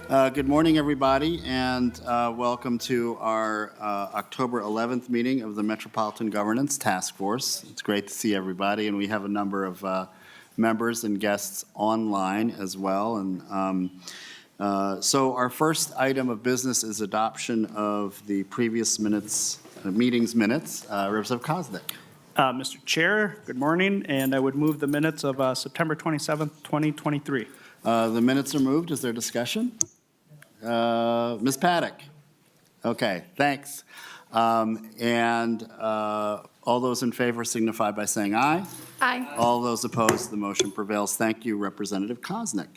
Good morning, everybody, and welcome to our October 11th meeting of the Metropolitan Governance Task Force. It's great to see everybody, and we have a number of members and guests online as well. And so our first item of business is adoption of the previous meeting's minutes. Representative Koznick. Mr. Chair, good morning, and I would move the minutes of September 27th, 2023. The minutes are moved. Is there discussion? Ms. Paddock? Okay, thanks. And all those in favor signify by saying aye. Aye. All those opposed, the motion prevails. Thank you, Representative Koznick.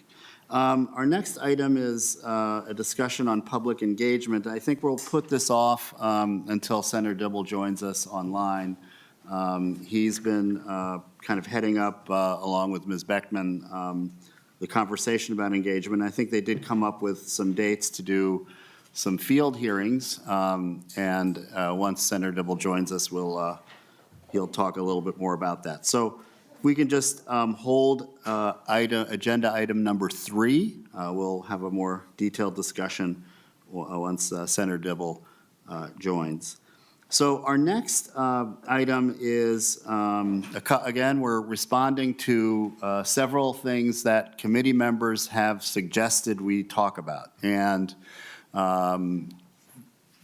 Our next item is a discussion on public engagement. I think we'll put this off until Senator Dibble joins us online. He's been kind of heading up, along with Ms. Beckman, the conversation about engagement. I think they did come up with some dates to do some field hearings, and once Senator Dibble joins us, he'll talk a little bit more about that. So if we can just hold agenda item number 3. We'll have a more detailed discussion once Senator Dibble joins. So our next item is, again, we're responding to several things that committee members have suggested we talk about. And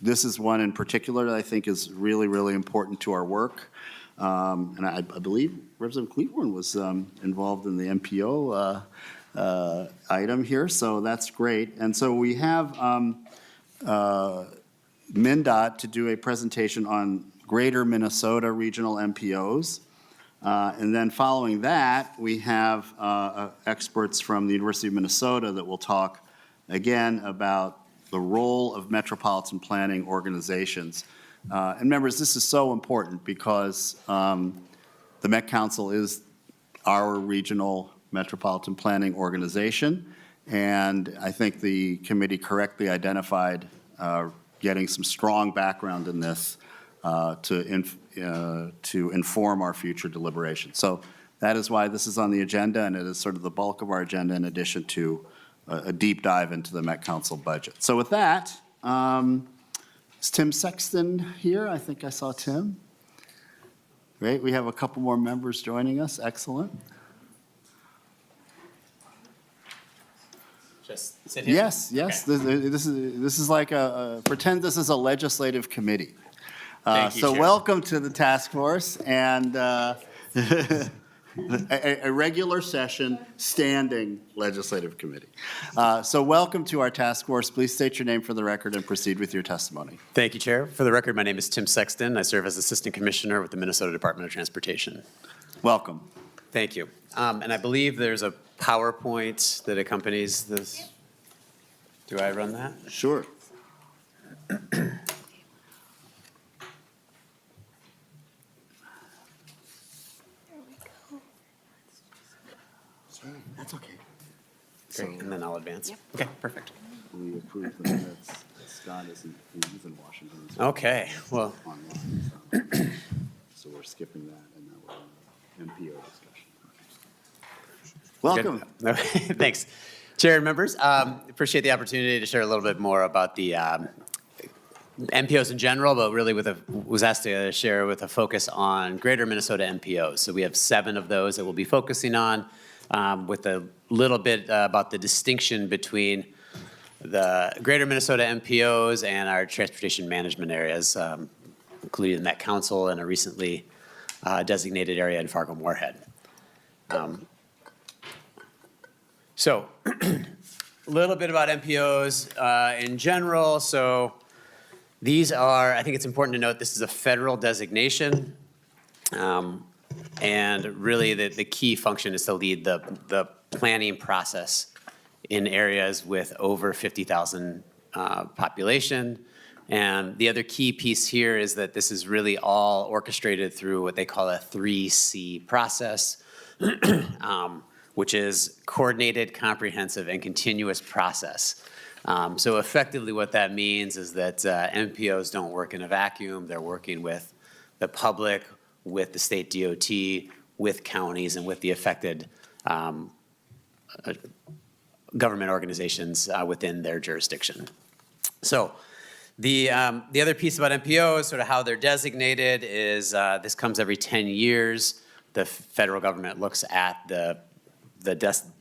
this is one in particular that I think is really, really important to our work. And I believe Representative Cleveland was involved in the MPO item here, so that's great. And so we have MnDOT to do a presentation on Greater Minnesota Regional MPOs. And then following that, we have experts from the University of Minnesota that will talk again about the role of metropolitan planning organizations. And members, this is so important because the Met Council is our regional metropolitan planning organization. And I think the committee correctly identified getting some strong background in this to inform our future deliberations. So that is why this is on the agenda, and it is sort of the bulk of our agenda in addition to a deep dive into the Met Council budget. So with that, is Tim Sexton here? I think I saw Tim. Great, we have a couple more members joining us. Excellent. Just sit here? Yes. Okay. This is like pretend this is a legislative committee. Thank you, so Chair. welcome to the task force and a regular session standing legislative committee. So welcome to our task force. Please state your name for the record and proceed with your testimony. Thank you, Chair. For the record, my name is Tim Sexton. I serve as Assistant Commissioner with the Minnesota Department of Transportation. Welcome. Thank you. And I believe there's a PowerPoint that accompanies this. Do I run that? Sure. That's okay. Great, and then I'll advance. Yep. Okay, perfect. We approve the minutes. Scott isn't, he's in Washington. Okay, well. Online, so we're skipping that, and now we're on MPO discussion. Welcome. Thanks. Chair and members, appreciate the opportunity to share a little bit more about the MPOs in general, but really was asked to share with a focus on Greater Minnesota MPOs. So we have 7 of those that we'll be focusing on, with a little bit about the distinction between the Greater Minnesota MPOs and our transportation management areas, including the Met Council and a recently designated area in Fargo-Moorhead. So a little bit about MPOs in general. So these are, I think it's important to note, this is a federal designation. And really the key function is to lead the planning process in areas with over 50,000 population. And the other key piece here is that this is really all orchestrated through what they call a 3C process. Which is coordinated, comprehensive, and continuous process. So effectively what that means is that MPOs don't work in a vacuum. They're working with the public, with the state DOT, with counties, and with the affected government organizations within their jurisdiction. So the other piece about MPOs, sort of how they're designated, is this comes every 10 years. The federal government looks at the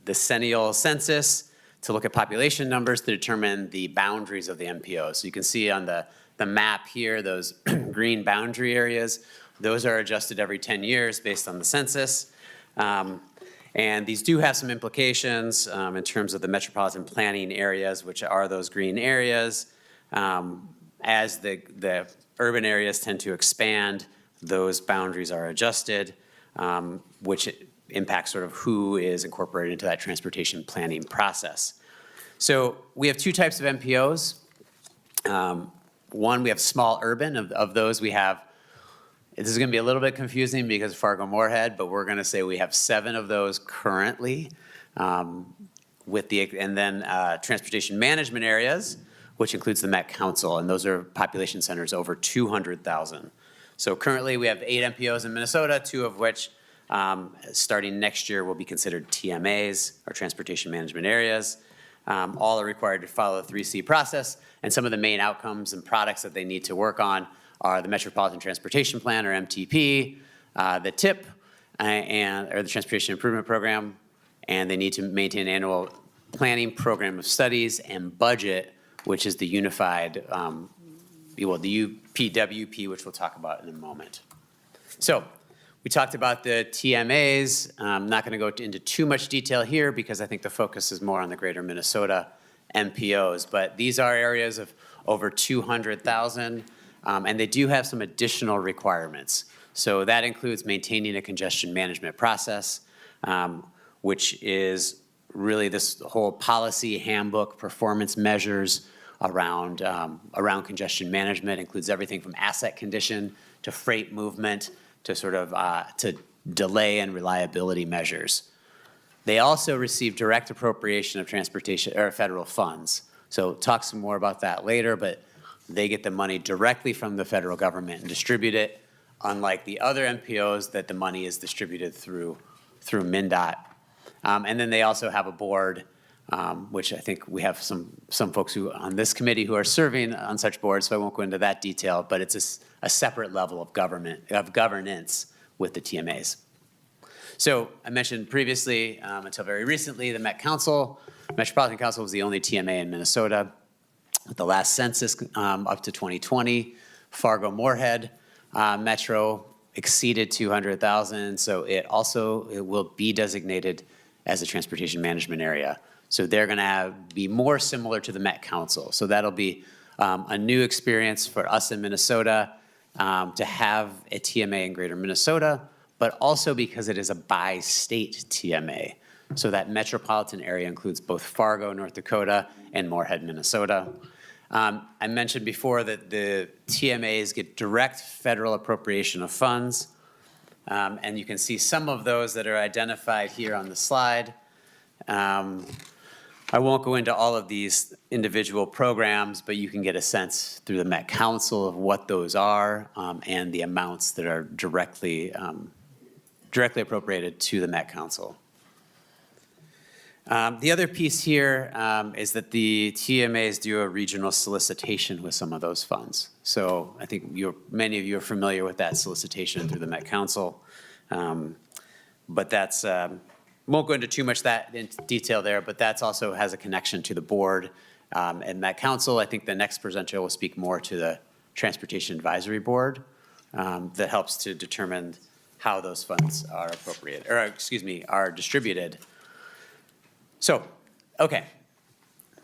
decennial census to look at population numbers to determine the boundaries of the MPO. So you can see on the map here, those green boundary areas, those are adjusted every 10 years based on the census. And these do have some implications in terms of the metropolitan planning areas, which are those green areas. As the urban areas tend to expand, those boundaries are adjusted, which impacts sort of who is incorporated into that transportation planning process. So we have two types of MPOs. One, we have small urban. Of those, we have, this is going to be a little bit confusing because of Fargo-Moorhead, but we're going to say we have 7 of those currently. And then transportation management areas, which includes the Met Council, and those are population centers over 200,000. So currently we have 8 MPOs in Minnesota, 2 of which starting next year will be considered TMAs, or transportation management areas. All are required to follow the 3C process, and some of the main outcomes and products that they need to work on are the Metropolitan Transportation Plan, or MTP, the TIP, or the Transportation Improvement Program, and they need to maintain an annual planning program of studies and budget, which is the unified, the UPWP, which we'll talk about in a moment. So we talked about the TMAs. I'm not going to go into too much detail here because I think the focus is more on the greater Minnesota MPOs, but these are areas of over 200,000, and they do have some additional requirements. So that includes maintaining a congestion management process, which is really this whole policy handbook, performance measures around congestion management, includes everything from asset condition to freight movement to sort of to delay and reliability measures. They also receive direct appropriation of transportation or federal funds. So talk some more about that later, but they get the money directly from the federal government and distribute it, unlike the other MPOs that the money is distributed through MnDOT. And then they also have a board, which I think we have some folks who on this committee who are serving on such boards, so I won't go into that detail, but it's a separate level of governance with the TMAs. So I mentioned previously, until very recently, the Metropolitan Council was the only TMA in Minnesota. With the last census up to 2020, Fargo-Moorhead Metro exceeded 200,000, so it will be designated as a transportation management area. So they're going to be more similar to the Met Council. So that'll be a new experience for us in Minnesota to have a TMA in Greater Minnesota, but also because it is a bi-state TMA. So that metropolitan area includes both Fargo, North Dakota, and Moorhead, Minnesota. I mentioned before that the TMAs get direct federal appropriation of funds, and you can see some of those that are identified here on the slide. I won't go into all of these individual programs, but you can get a sense through the Met Council of what those are and the amounts that are directly appropriated to the Met Council. The other piece here is that the TMAs do a regional solicitation with some of those funds. So I think many of you are familiar with that solicitation through the Met Council. But that's, won't go into too much detail there, but that's also has a connection to the board and Met Council. I think the next presenter will speak more to the Transportation Advisory Board that helps to determine how those funds are are distributed. So, okay,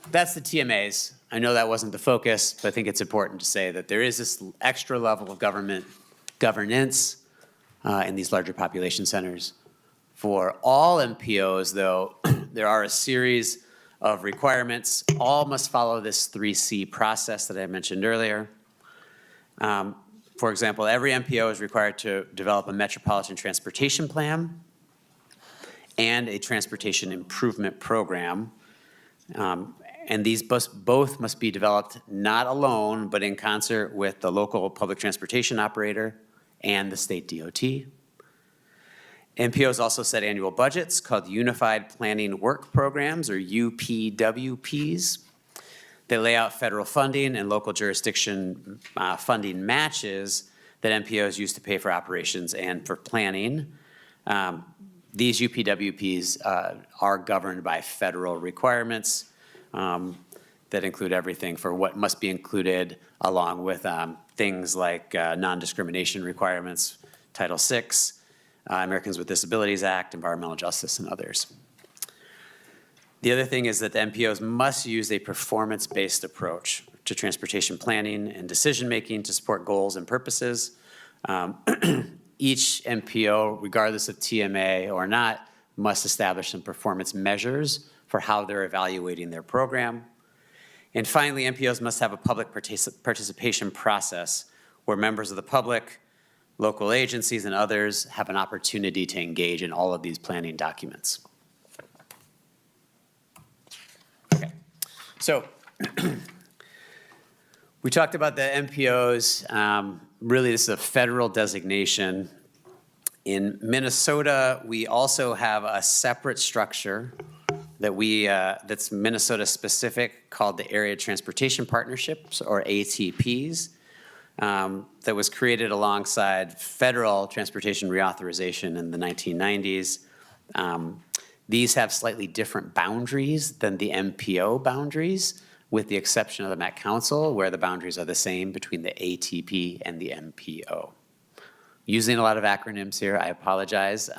that's the TMAs. I know that wasn't the focus, but I think it's important to say that there is this extra level of governance in these larger population centers. For all MPOs, though, there are a series of requirements. All must follow this 3C process that I mentioned earlier. For example, every MPO is required to develop a metropolitan transportation plan and a transportation improvement program. And these both must be developed not alone, but in concert with the local public transportation operator and the state DOT. MPOs also set annual budgets called Unified Planning Work Programs, or UPWPs. They lay out federal funding and local jurisdiction funding matches that MPOs use to pay for operations and for planning. These UPWPs are governed by federal requirements that include everything for what must be included, along with things like non-discrimination requirements, Title VI, Americans with Disabilities Act, environmental justice, and others. The other thing is that the MPOs must use a performance-based approach to transportation planning and decision-making to support goals and purposes. Each MPO, regardless of TMA or not, must establish some performance measures for how they're evaluating their program. And finally, MPOs must have a public participation process where members of the public, local agencies, and others have an opportunity to engage in all of these planning documents. Okay, so we talked about the MPOs. Really, this is a federal designation. In Minnesota, we also have a separate structure that that's Minnesota specific, called the Area Transportation Partnerships, or ATPs, that was created alongside federal transportation reauthorization in the 1990s. These have slightly different boundaries than the MPO boundaries, with the exception of the Met Council, where the boundaries are the same between the ATP and the MPO. Using a lot of acronyms here, I apologize.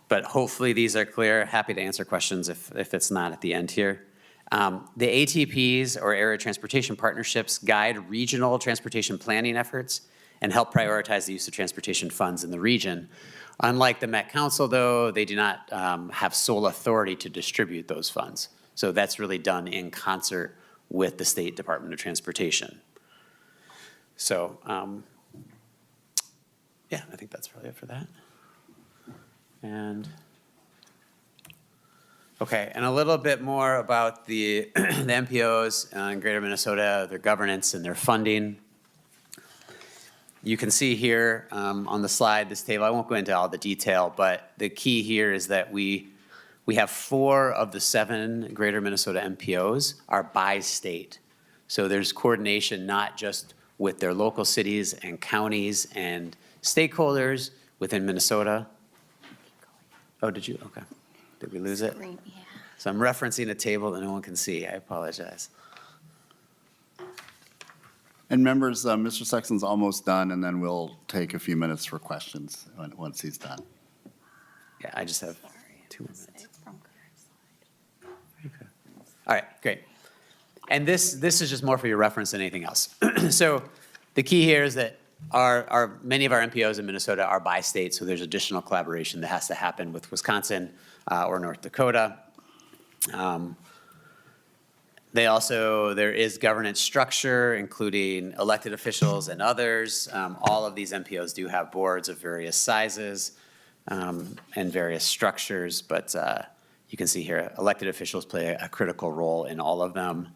But hopefully these are clear. Happy to answer questions if it's not at the end here. The ATPs, or Area Transportation Partnerships, guide regional transportation planning efforts and help prioritize the use of transportation funds in the region. Unlike the Met Council, though, they do not have sole authority to distribute those funds. So that's really done in concert with the State Department of Transportation. So, yeah, I think that's probably it for that. And, okay, and a little bit more about the, the MPOs in Greater Minnesota, their governance and their funding. You can see here on the slide, this table, I won't go into all the detail, but the key here is that we have 4 of the 7 Greater Minnesota MPOs are by state. So there's coordination not just with their local cities and counties and stakeholders within Minnesota. Oh, did you? Okay. Did we lose it? Yeah. So I'm referencing a table that no one can see. I apologize. And members, Mr. Sexton's almost done, and then we'll take a few minutes for questions once he's done. Yeah, I just have 2 more minutes. Okay. All right, great. And this is just more for your reference than anything else. So the key here is that many of our MPOs in Minnesota are by state, so there's additional collaboration that has to happen with Wisconsin or North Dakota. There is governance structure, including elected officials and others. All of these MPOs do have boards of various sizes and various structures, but you can see here, elected officials play a critical role in all of them.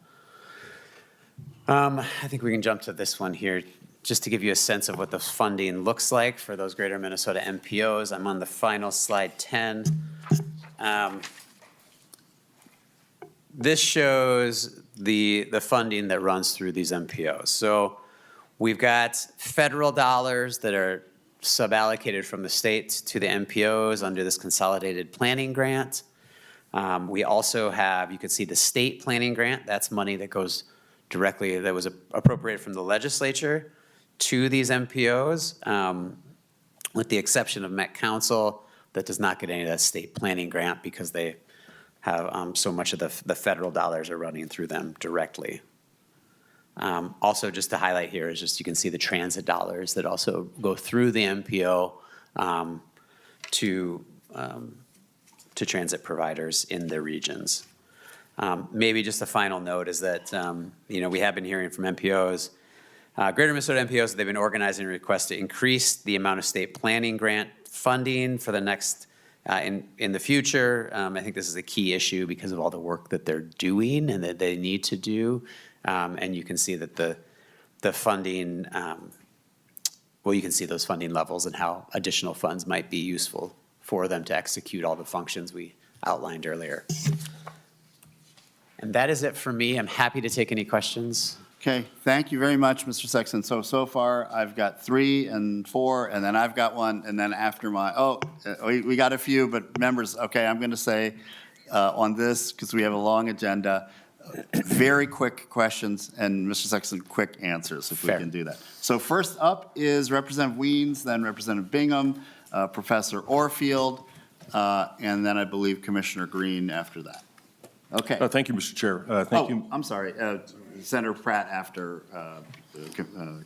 I think we can jump to this one here, just to give you a sense of what the funding looks like for those Greater Minnesota MPOs. I'm on the final slide 10. This shows the funding that runs through these MPOs. So we've got federal dollars that are suballocated from the state to the MPOs under this consolidated planning grant. We also have, you can see the state planning grant. That's money that goes directly, that was appropriated from the legislature to these MPOs, with the exception of Met Council, that does not get any of that state planning grant because they have so much of the federal dollars are running through them directly. Also, just to highlight here is just you can see the transit dollars that also go through the MPO to transit providers in their regions. Maybe just a final note is that we have been hearing from MPOs, Greater Minnesota MPOs, they've been organizing requests to increase the amount of state planning grant funding for the next, in the future. I think this is a key issue because of all the work that they're doing and that they need to do. And you can see that the funding, you can see those funding levels and how additional funds might be useful for them to execute all the functions we outlined earlier. And that is it for me. I'm happy to take any questions. Okay, thank you very much, Mr. Sexton. So far, I've got 3 and 4, and then I've got 1, and then after we got a few, but members, okay, I'm going to say on this, because we have a long agenda, very quick questions, and Mr. Sexton, quick answers, if we Fair. can do that. So first up is Representative Weens, then Representative Bingham, Professor Orfield, and then I believe Commissioner Green after that. Okay. Thank you, Mr. Chair. Thank you. I'm sorry, Senator Pratt after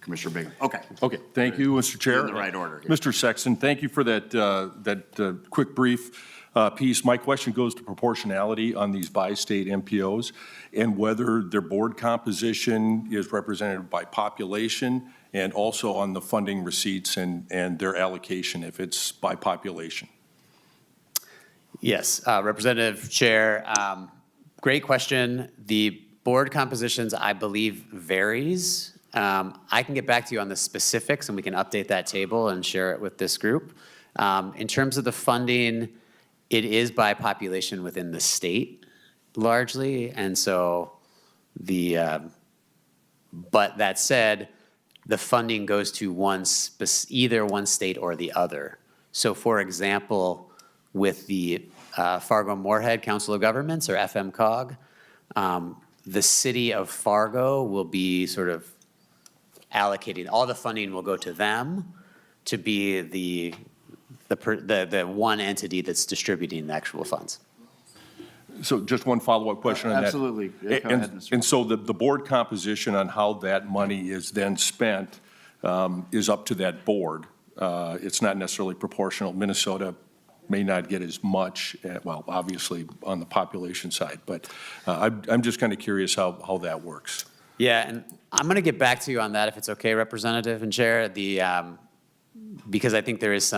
Commissioner Bingham. Okay. Okay, thank you, Mr. Chair. In the right order. Mr. Sexton, thank you for that quick brief piece. My question goes to proportionality on these bi-state MPOs and whether their board composition is represented by population and also on the funding receipts and their allocation if it's by population. Yes, Representative Chair, great question. The board compositions, I believe, varies. I can get back to you on the specifics, and we can update that table and share it with this group. In terms of the funding, it is by population within the state largely, and so but that said, the funding goes to either one state or the other. So for example, with the Fargo-Moorhead Council of Governments, or FMCOG, the city of Fargo will be sort of allocating, all the funding will go to them to be the one entity that's distributing the actual funds. So just one follow-up question on that. Absolutely. Go ahead, Mr. And so the board composition on how that money is then spent is up to that board. It's not necessarily proportional. Minnesota may not get as much, well, obviously on the population side, but I'm just kind of curious how that works. Yeah, and I'm going to get back to you on that if it's okay, Representative and Chair, because I think there is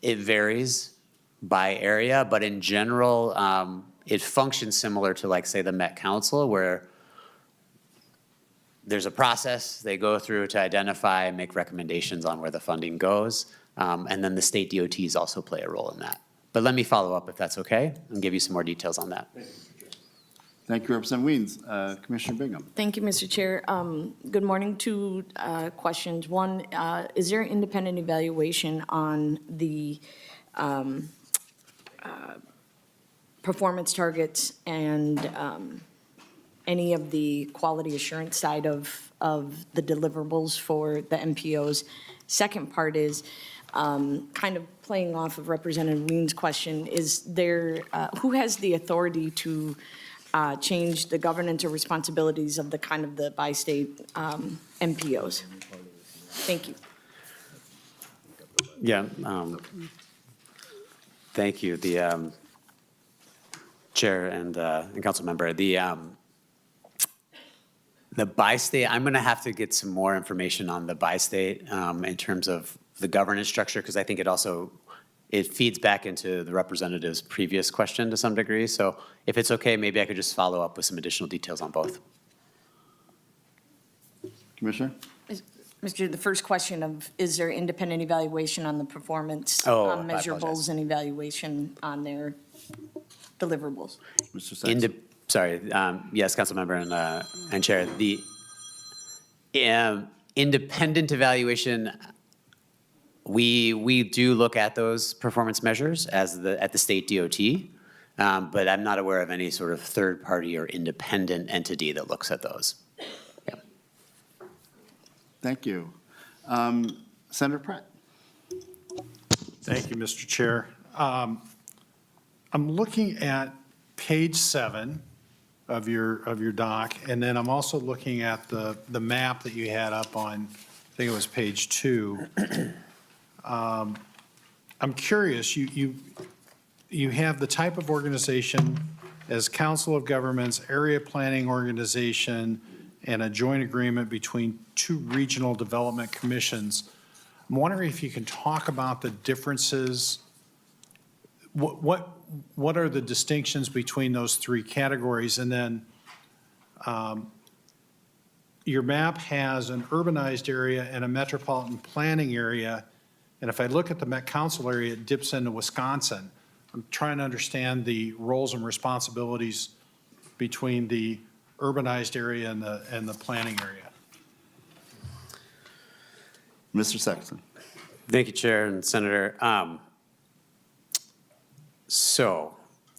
it varies by area, but in general, it functions similar to, like, say, the Met Council, where there's a process they go through to identify and make recommendations on where the funding goes. And then the state DOTs also play a role in that. But let me follow up if that's okay and give you some more details on that. Thank you, Representative Weens. Commissioner Bingham. Thank you, Mr. Chair. Good morning. 2 questions. One, is there independent evaluation on the performance targets and any of the quality assurance side of the deliverables for the MPOs? Second part is kind of playing off of Representative Weens' question, is there, who has the authority to change the governance or responsibilities of the bi-state MPOs? Thank you. Yeah, thank you, the Chair and Council Member. The bi-state, I'm going to have to get some more information on the bi-state in terms of the governance structure, because I think it feeds back into the representative's previous question to some degree. So if it's okay, maybe I could just follow up with some additional details on both. Commissioner? Mr. The first question of, is there independent evaluation on the performance Oh, I measurables apologize. and evaluation on their deliverables? Mr. Sexton. Yes, Councilmember and Chair. The independent evaluation, we do look at those performance measures at the state DOT, but I'm not aware of any sort of third party or independent entity that looks at those. Yeah. Thank you. Senator Pratt. Thank you, Mr. Chair. I'm looking at page 7 of your doc, and then I'm also looking at the map that you had up on, I think it was page 2. I'm curious, you have the type of organization as Council of Governments, area planning organization, and a joint agreement between 2 regional development commissions. I'm wondering if you can talk about the differences. What are the distinctions between those 3 categories? And then your map has an urbanized area and a metropolitan planning area, And if I look at the Met Council area, it dips into Wisconsin. I'm trying to understand the roles and responsibilities between the urbanized area and the planning area. Mr. Sexton. Thank you, Chair and Senator. So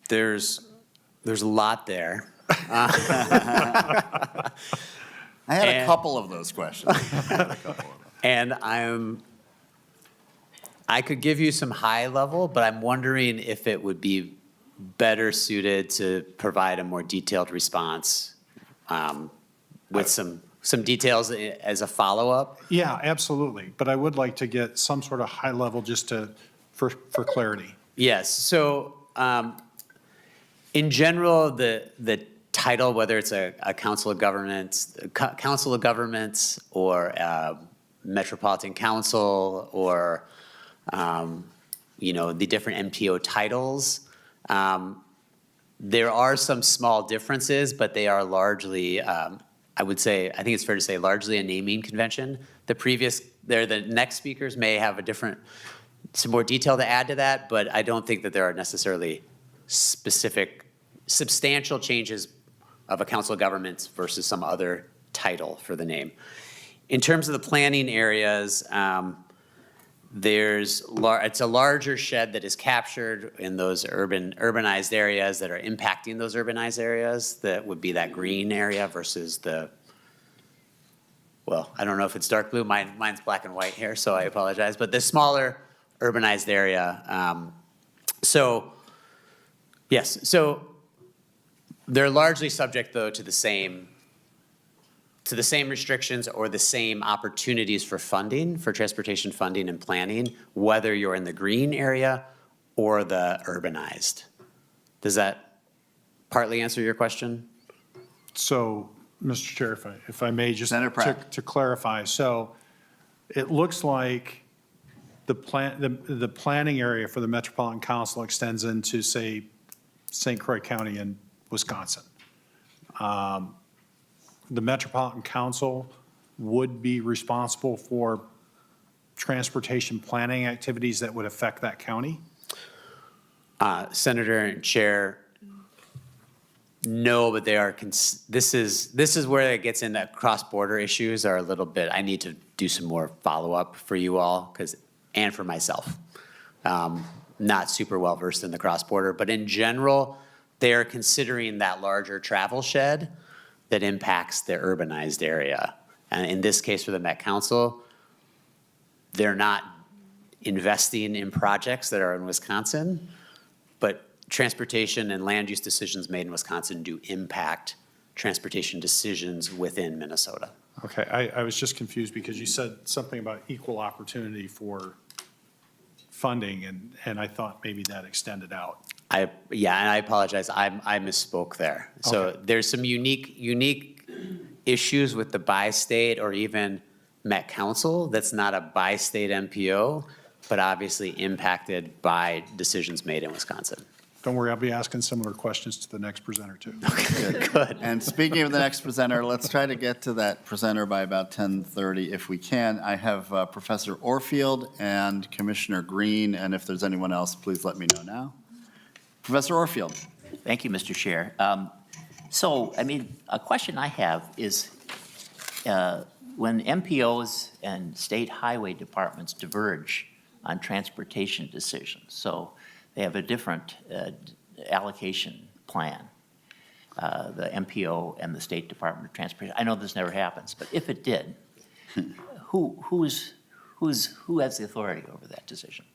there's a lot there. I had a And- couple of those questions. And I could give you some high level, but I'm wondering if it would be better suited to provide a more detailed response with some details as a follow-up. Yeah, absolutely. But I would like to get some sort of high level just for clarity. Yes, so in general, the title, whether it's a council of governments, or Metropolitan Council, or the different MPO titles, there are some small differences, but they are largely, I think it's fair to say, largely a naming convention. The next speakers may have some more detail to add to that, but I don't think that there are necessarily substantial changes of a council of governments versus some other title for the name. In terms of the planning areas, it's a larger shed that is captured in those urbanized areas that are impacting those urbanized areas. That would be that green area versus I don't know if it's dark blue. Mine's black and white here, so I apologize. But the smaller urbanized area. So they're largely subject, though, to the same restrictions or the same opportunities for funding, for transportation funding and planning, whether you're in the green area or the urbanized. Does that partly answer your question? So, Mr. Chair, if I may, just Senator Pratt. to clarify. So it looks like the planning area for the Metropolitan Council extends into, say, St. Croix County in Wisconsin. The Metropolitan Council would be responsible for transportation planning activities that would affect that county? Senator and Chair, no, but they are, this is where it gets into cross-border issues are a little bit, I need to do some more follow-up for you all, and for myself. Not super well-versed in the cross-border, but in general, they are considering that larger travel shed that impacts the urbanized area. And in this case, for the Met Council, they're not investing in projects that are in Wisconsin, but transportation and land use decisions made in Wisconsin do impact transportation decisions within Minnesota. Okay, I was just confused because you said something about equal opportunity for funding, and I thought maybe that extended out. And I apologize, I misspoke there. So Okay. there's some unique issues with the bi-state or even Met Council that's not a bi-state MPO, but obviously impacted by decisions made in Wisconsin. Don't worry, I'll be asking similar questions to the next presenter, too. Good. And speaking of the next presenter, let's try to get to that presenter by about 10:30 if we can. I have Professor Orfield and Commissioner Green, and if there's anyone else, please let me know now. Professor Orfield. Thank you, Mr. Chair. A question I have is when MPOs and state highway departments diverge on transportation decisions, so they have a different allocation plan, the MPO and the State Department of Transportation. I know this never happens, but if it did, who has the authority over that decision?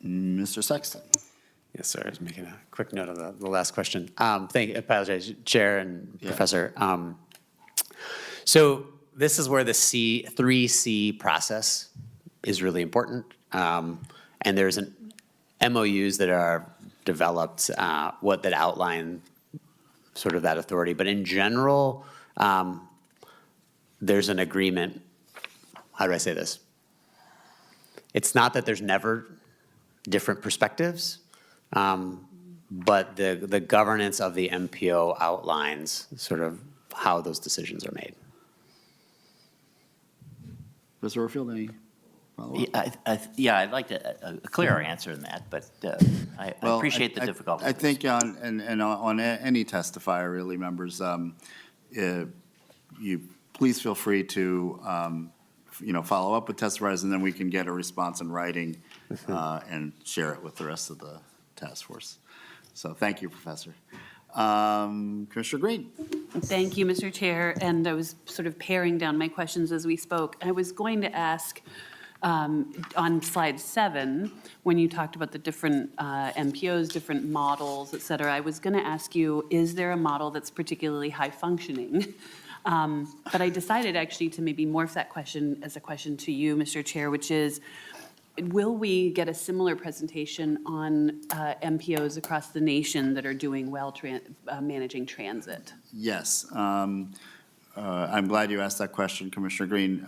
Mr. Sexton. Yes, sir. I was making a quick note of the last question. Apologize, Chair and Professor. So this is where the 3C process is really important. And there's MOUs that are developed that outline sort of that authority. But in general, there's an agreement. How do I say this? It's not that there's never different perspectives, but the governance of the MPO outlines sort of how those decisions are made. Mr. Orfield, any follow-up? Yeah, I'd like a clearer answer than that, but I Well, appreciate the difficulty. I think on any testifier, really, members, you please feel free to, follow up with testifiers, and then we can get a response in writing and share it with the rest of the task force. So thank you, Professor. Commissioner Green? Thank you, Mr. Chair, and I was sort of paring down my questions as we spoke. I was going to ask, on slide 7, when you talked about the different MPOs, different models, et cetera, I was going to ask you, is there a model that's particularly high-functioning? But I decided actually to maybe morph that question as a question to you, Mr. Chair, which is, will we get a similar presentation on MPOs across the nation that are doing well managing transit? Yes. I'm glad you asked that question, Commissioner Green.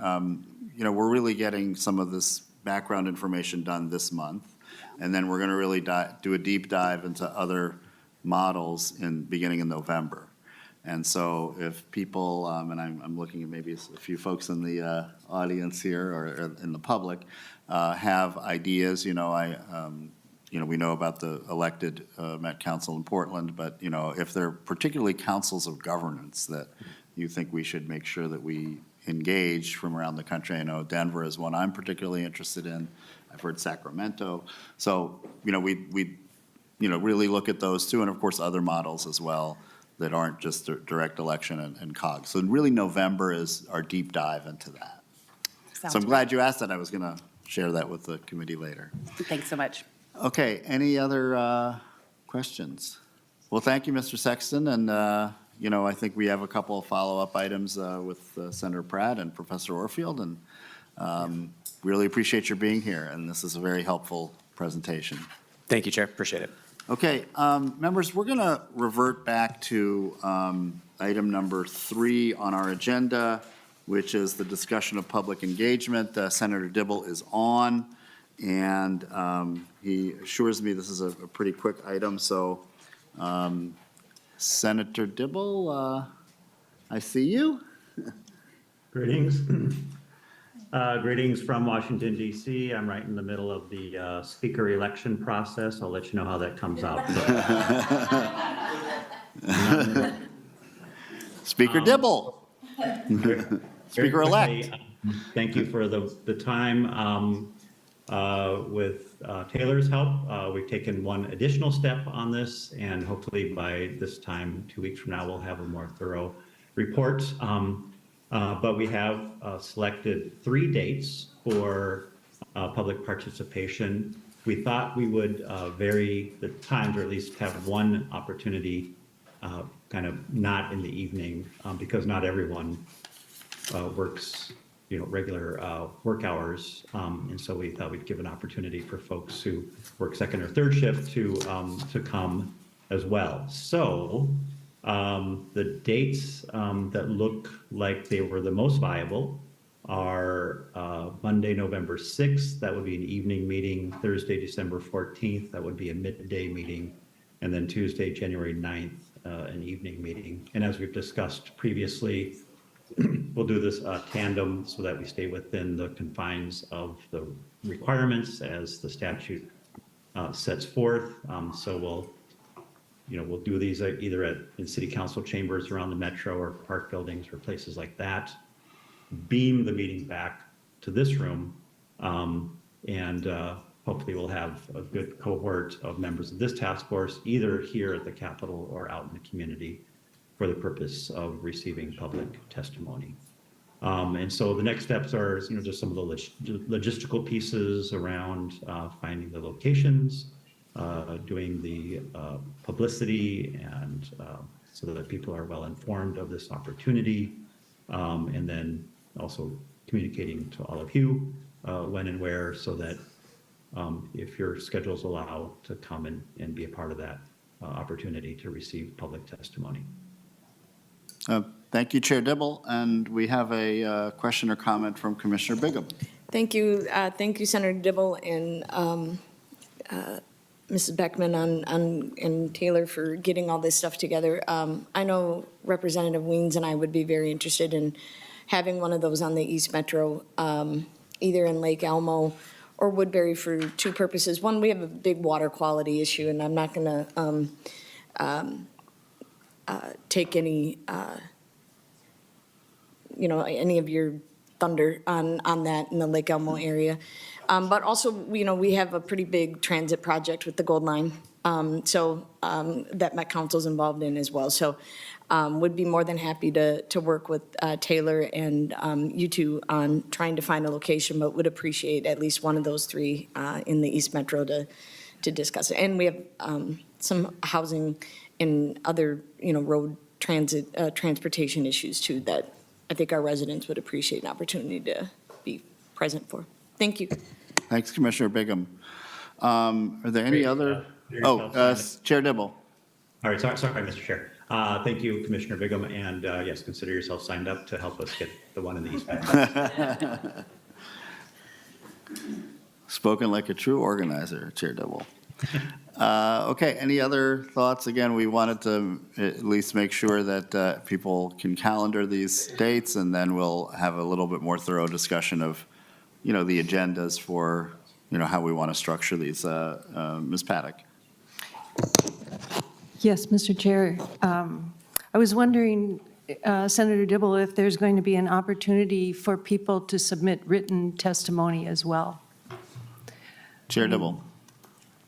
We're really getting some of this background information done this month, and then we're going to really do a deep dive into other models beginning in November. And so if people, and I'm looking at maybe a few folks in the audience here or in the public, have ideas, we know about the elected Met Council in Portland, but, if there are particularly councils of governance that you think we should make sure that we engage from around the country. I know Denver is one I'm particularly interested in. I've heard Sacramento. So, we really look at those too, and of course, other models as well that aren't just direct election and COG. So really, November is our deep dive into that. So I'm glad you asked that. I was going to share that with the committee later. Thanks so much. Okay, any other questions? Well, thank you, Mr. Sexton, and I think we have a couple of follow-up items with Senator Pratt and Professor Orfield, and really appreciate your being here, and this is a very helpful presentation. Thank you, Chair. Appreciate it. Okay, members, we're going to revert back to item number 3 on our agenda, which is the discussion of public engagement. Senator Dibble is on, and he assures me this is a pretty quick item. So, Senator Dibble, I see you. Greetings. Greetings from Washington, D.C. I'm right in the middle of the speaker election process. I'll let you know how that comes out. Speaker Dibble. Speaker-elect. Thank you for the time. With Taylor's help, we've taken one additional step on this, and hopefully by this time, 2 weeks from now, we'll have a more thorough report. But we have selected 3 dates for public participation. We thought we would vary the times, or at least have one opportunity kind of not in the evening, because not everyone works, regular work hours. And so we thought we'd give an opportunity for folks who work second or third shift to come as well. So the dates that look like they were the most viable are Monday, November 6th, that would be an evening meeting. Thursday, December 14th, that would be a midday meeting. And then Tuesday, January 9th, an evening meeting. And as we've discussed previously, we'll do this tandem so that we stay within the confines of the requirements as the statute sets forth. So we'll do these either in city council chambers around the metro or park buildings or places like that. Beam the meeting back to this room, and hopefully we'll have a good cohort of members of this task force, either here at the Capitol or out in the community, for the purpose of receiving public testimony. And so the next steps are, just some of the logistical pieces around finding the locations, doing the publicity, and so that people are well informed of this opportunity, and then also communicating to all of you when and where, so that if your schedules allow, to come and be a part of that opportunity to receive public testimony. Thank you, Chair Dibble. And we have a question or comment from Commissioner Bigham. Thank you, Senator Dibble and Mrs. Beckman and Taylor for getting all this stuff together. I know Representative Weens and I would be very interested in having one of those on the East Metro, either in Lake Elmo or Woodbury for two purposes. One, we have a big water quality issue, and I'm not going to take any, any of your thunder on that in the Lake Elmo area. But also, we have a pretty big transit project with the Gold Line, that Met Council's involved in as well. So would be more than happy to work with Taylor and you two on trying to find a location, but would appreciate at least one of those three in the East Metro to discuss it. And we have some housing and other, road transportation issues too that I think our residents would appreciate an opportunity to be present for. Thank you. Thanks, Commissioner Bigham. Are there any other? Chair Dibble. All right, sorry, Mr. Chair. Thank you, Commissioner Bigham, and yes, consider yourself signed up to help us get the one in the East Metro. Spoken like a true organizer, Chair Dibble. Okay, any other thoughts? Again, we wanted to at least make sure that people can calendar these dates, and then we'll have a little bit more thorough discussion of, the agendas for, how we want to structure these. Ms. Paddock. Yes, Mr. Chair. I was wondering, Senator Dibble, if there's going to be an opportunity for people to submit written testimony as well. Chair Dibble.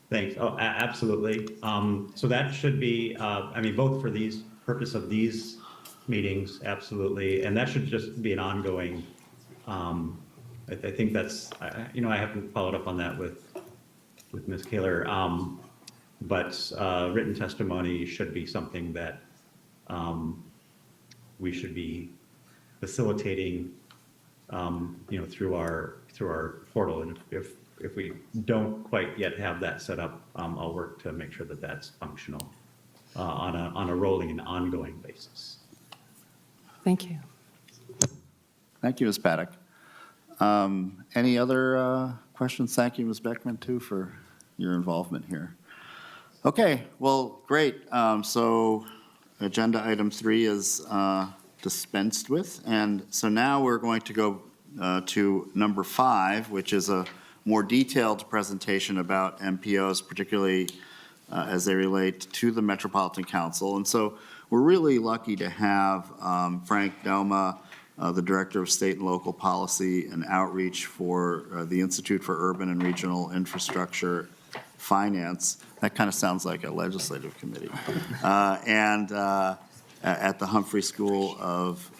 Thanks. Oh, absolutely. So that should be, both for these purpose of these meetings, absolutely, and that should just be an ongoing. I think that's, I haven't followed up on that with Ms. Kaler, but written testimony should be something that we should be facilitating, through our portal, and if we don't quite yet have that set up, I'll work to make sure that that's functional on a rolling and ongoing basis. Thank you. Thank you, Ms. Paddock. Any other questions? Thank you, Ms. Beckman, too, for your involvement here. Okay, well, great. So agenda item 3 is dispensed with. And so now we're going to go to number 5, which is a more detailed presentation about MPOs, particularly as they relate to the Metropolitan Council. And so we're really lucky to have Frank Delma, the Director of State and Local Policy and Outreach for the Institute for Urban and Regional Infrastructure Finance. That kind of sounds like a legislative committee. And at the Humphrey School of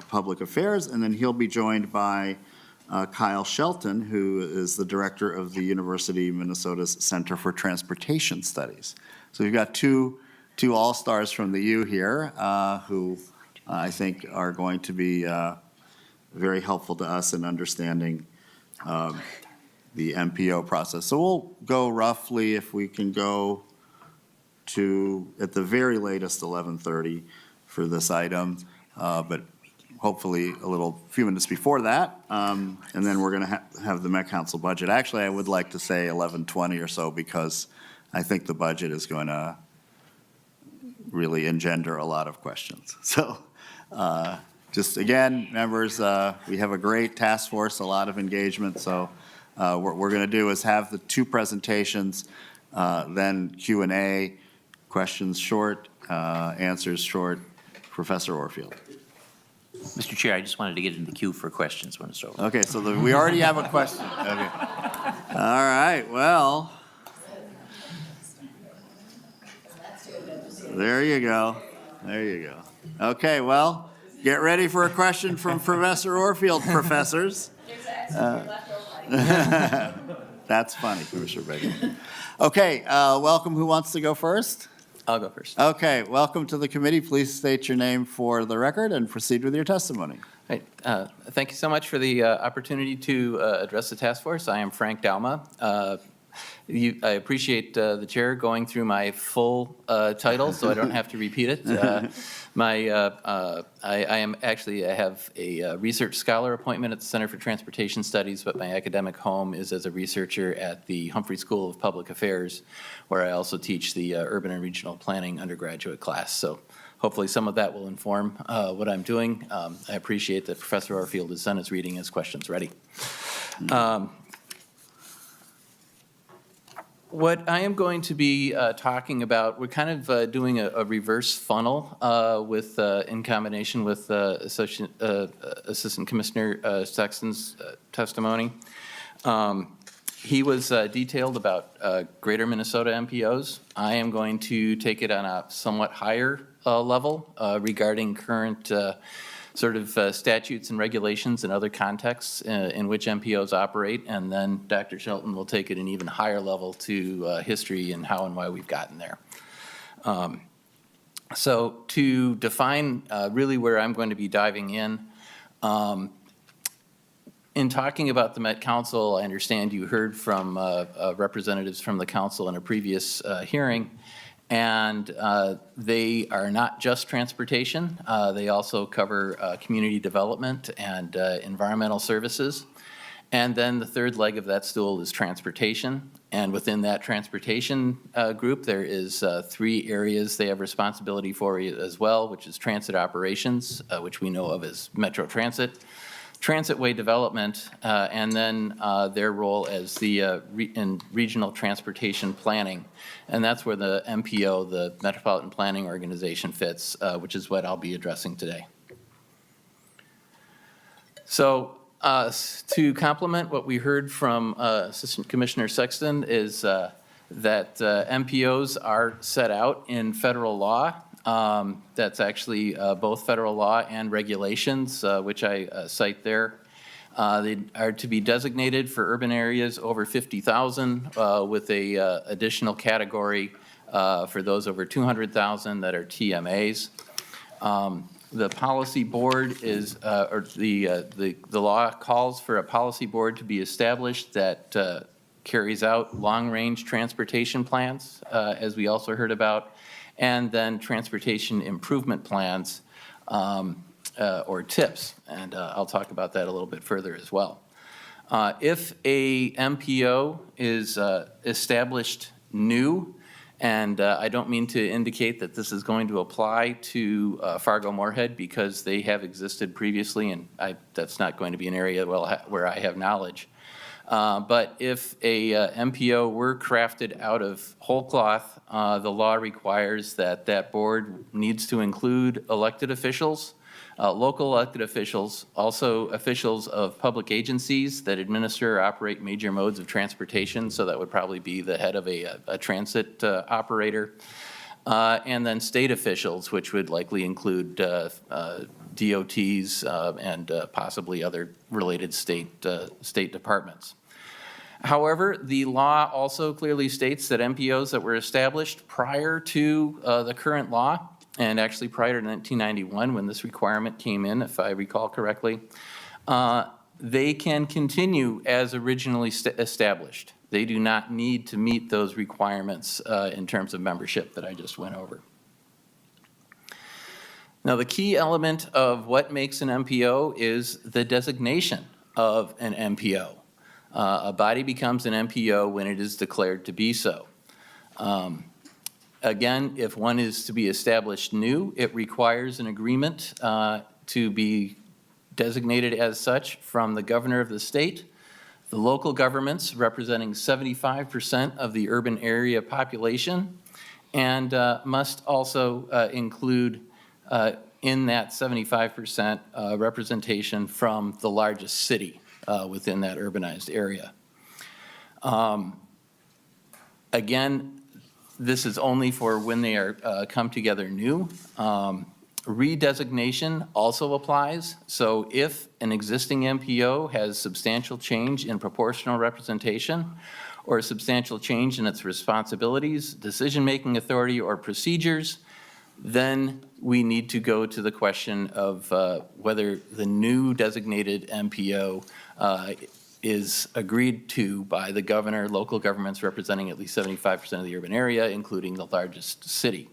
Public Affairs. And then he'll be joined by Kyle Shelton, who is the director of the University of Minnesota's Center for Transportation Studies. So we've got two all-stars from the U here who I think are going to be very helpful to us in understanding the MPO process. So we'll go roughly, if we can go to, at the very latest, 11:30 for this item, but hopefully a few minutes before that. And then we're going to have the Met Council budget. Actually, I would like to say 11:20 or so, because I think the budget is going to really engender a lot of questions. So just again, members, we have a great task force, a lot of engagement. So what we're going to do is have the 2 presentations, then Q&A, questions short, answers short. Professor Orfield. Mr. Chair, I just wanted to get in the queue for questions when it's over. Okay, so we already have a question. Okay. All right, well. There you go. There you go. Okay, well, get ready for a question from Professor Orfield, professors. That's funny, Commissioner Bigham. Okay, welcome. Who wants to go first? I'll go first. Okay, welcome to the committee. Please state your name for the record and proceed with your testimony. Right. Thank you so much for the opportunity to address the task force. I am Frank Dalma. I appreciate the chair going through my full title, so I don't have to repeat it. I have a research scholar appointment at the Center for Transportation Studies, but my academic home is as a researcher at the Humphrey School of Public Affairs, where I also teach the Urban and Regional Planning undergraduate class. So hopefully some of that will inform what I'm doing. I appreciate that Professor Orfield has done his reading, his questions ready. What I am going to be talking about, we're kind of doing a reverse funnel with, in combination with Assistant Commissioner Sexton's testimony. He was detailed about Greater Minnesota MPOs. I am going to take it on a somewhat higher level regarding current sort of statutes and regulations and other contexts in which MPOs operate, and then Dr. Shelton will take it an even higher level to history and how and why we've gotten there. So to define really where I'm going to be diving in talking about the Met Council, I understand you heard from representatives from the council in a previous hearing, and they are not just transportation. They also cover community development and environmental services. And then the third leg of that stool is transportation. And within that transportation group, there is 3 areas they have responsibility for as well, which is transit operations, which we know of as Metro Transit, transitway development, and then their role as the in regional transportation planning. And that's where the MPO, the Metropolitan Planning Organization, fits, which is what I'll be addressing today. So to complement what we heard from Assistant Commissioner Sexton is that MPOs are set out in federal law. That's actually both federal law and regulations, which I cite there. They are to be designated for urban areas over 50,000 with a additional category for those over 200,000 that are TMAs. The policy board is, or the law calls for a policy board to be established that carries out long-range transportation plans, as we also heard about, and then transportation improvement plans, or TIPs, and I'll talk about that a little bit further as well. If a MPO is established new, and I don't mean to indicate that this is going to apply to Fargo-Moorhead because they have existed previously, and that's not going to be an area where I have knowledge. But if a MPO were crafted out of whole cloth, the law requires that that board needs to include elected officials, local elected officials, also officials of public agencies that administer or operate major modes of transportation. So that would probably be the head of a transit operator. And then state officials, which would likely include DOTs and possibly other related state departments. However, the law also clearly states that MPOs that were established prior to the current law, and actually prior to 1991 when this requirement came in, if I recall correctly, they can continue as originally established. They do not need to meet those requirements in terms of membership that I just went over. Now, the key element of what makes an MPO is the designation of an MPO. A body becomes an MPO when it is declared to be so. Again, if one is to be established new, it requires an agreement to be designated as such from the governor of the state, the local governments representing 75% of the urban area population, and must also include in that 75% representation from the largest city within that urbanized area. Again, this is only for when they are come together new. Redesignation also applies. So if an existing MPO has substantial change in proportional representation or substantial change in its responsibilities, decision-making authority, or procedures, then we need to go to the question of whether the new designated MPO is agreed to by the governor, local governments representing at least 75% of the urban area, including the largest city.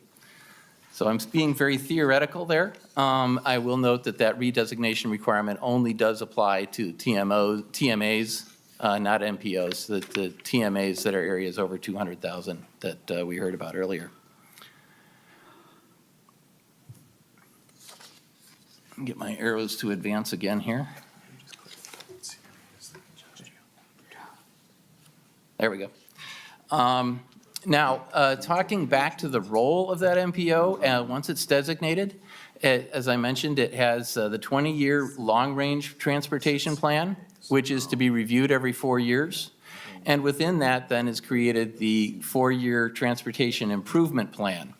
So I'm being very theoretical there. I will note that that redesignation requirement only does apply to TMAs, not MPOs, the TMAs that are areas over 200,000 that we heard about earlier. Get my arrows to advance again here. There we go. Now, talking back to the role of that MPO, once it's designated, as I mentioned, it has the 20-year long-range transportation plan, which is to be reviewed every 4 years. And within that then is created the 4-year transportation improvement plan.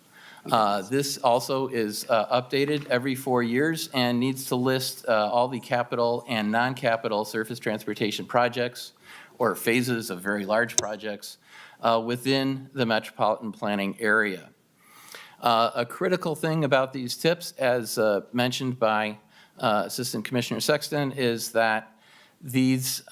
This also is updated every 4 years and needs to list all the capital and non-capital surface transportation projects or phases of very large projects within the metropolitan planning area. A critical thing about these tips, as mentioned by Assistant Commissioner Sexton, is that these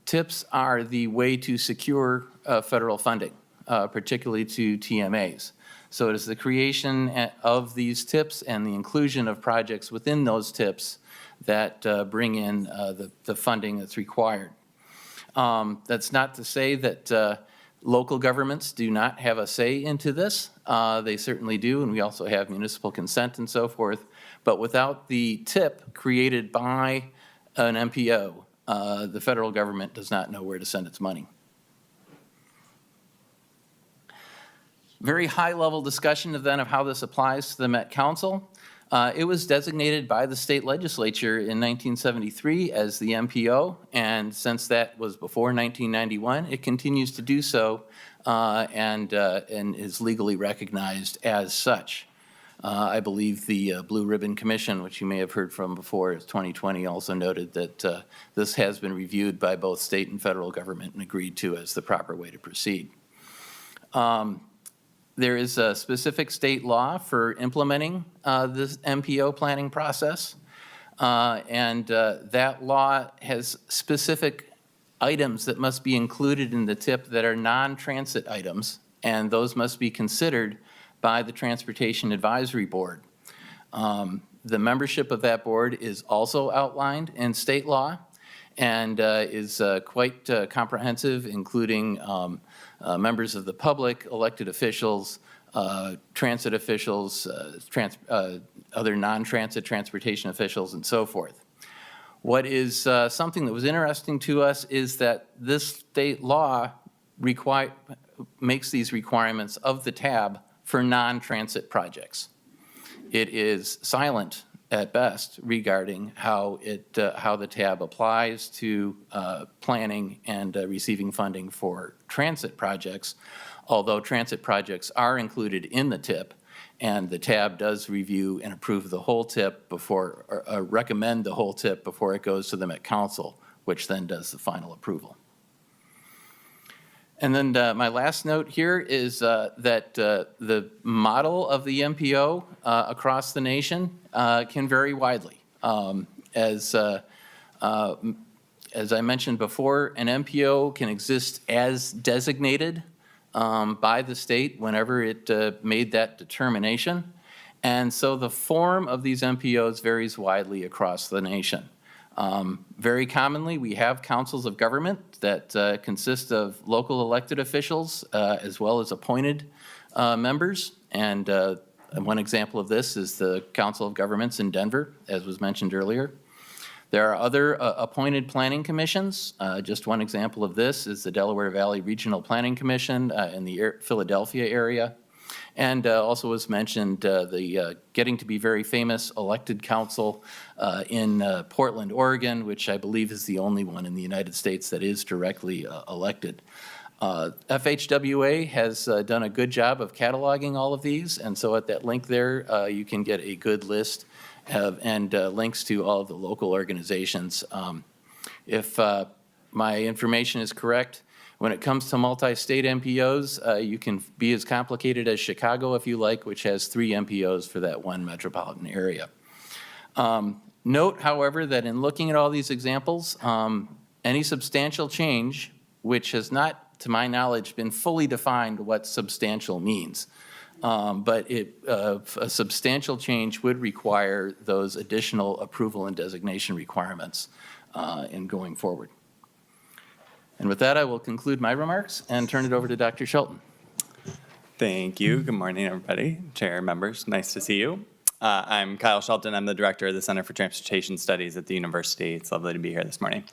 tips are the way to secure federal funding, particularly to TMAs. So it is the creation of these tips and the inclusion of projects within those tips that bring in the funding that's required. That's not to say that local governments do not have a say into this. They certainly do, and we also have municipal consent and so forth. But without the tip created by an MPO, the federal government does not know where to send its money. Very high-level discussion then of how this applies to the Met Council. It was designated by the state legislature in 1973 as the MPO, and since that was before 1991, it continues to do so and is legally recognized as such. I believe the Blue Ribbon Commission, which you may have heard from before, 2020, also noted that this has been reviewed by both state and federal government and agreed to as the proper way to proceed. There is a specific state law for implementing this MPO planning process, and that law has specific items that must be included in the tip that are non-transit items, and those must be considered by the Transportation Advisory Board. The membership of that board is also outlined in state law and is quite comprehensive, including members of the public, elected officials, transit officials, other non-transit transportation officials, and so forth. What is something that was interesting to us is that this state law makes these requirements of the tab for non-transit projects. It is silent at best regarding how the tab applies to planning and receiving funding for transit projects, although transit projects are included in the tip, and the tab does review and approve the whole tip before, or recommend the whole tip before it goes to the Met Council, which then does the final approval. And then my last note here is that the model of the MPO across the nation can vary widely. As I mentioned before, an MPO can exist as designated by the state whenever it made that determination. And so the form of these MPOs varies widely across the nation. Very commonly, we have councils of government that consist of local elected officials as well as appointed members. And one example of this is the Council of Governments in Denver, as was mentioned earlier. There are other appointed planning commissions. Just one example of this is the Delaware Valley Regional Planning Commission in the Philadelphia area. And also was mentioned the getting to be very famous elected council in Portland, Oregon, which I believe is the only one in the United States that is directly elected. FHWA has done a good job of cataloging all of these, and so at that link there, you can get a good list and links to all of the local organizations. If my information is correct, when it comes to multi-state MPOs, you can be as complicated as Chicago if you like, which has 3 MPOs for that one metropolitan area. Note, however, that in looking at all these examples, any substantial change, which has not, to my knowledge, been fully defined what substantial means, but a substantial change would require those additional approval and designation requirements in going forward. And with that, I will conclude my remarks and turn it over to Dr. Shelton. Thank you. Good morning, everybody. Chair, members, nice to see you. I'm Kyle Shelton. I'm the director of the Center for Transportation Studies at the university. It's lovely to be here this morning.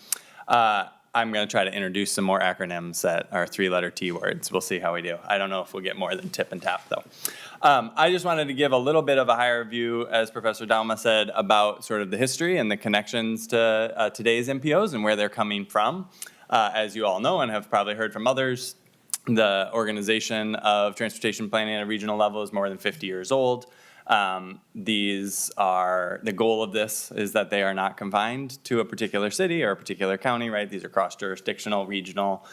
I'm going to try to introduce some more acronyms that are three-letter T words. We'll see how we do. I don't know if we'll get more than tip and tap, though. I just wanted to give a little bit of a higher view, as Professor Dalma said, about sort of the history and the connections to today's MPOs and where they're coming from. As you all know and have probably heard from others, the organization of transportation planning at a regional level is more than 50 years old. The goal of this is that they are not confined to a particular city or a particular county, right? These are cross-jurisdictional, regional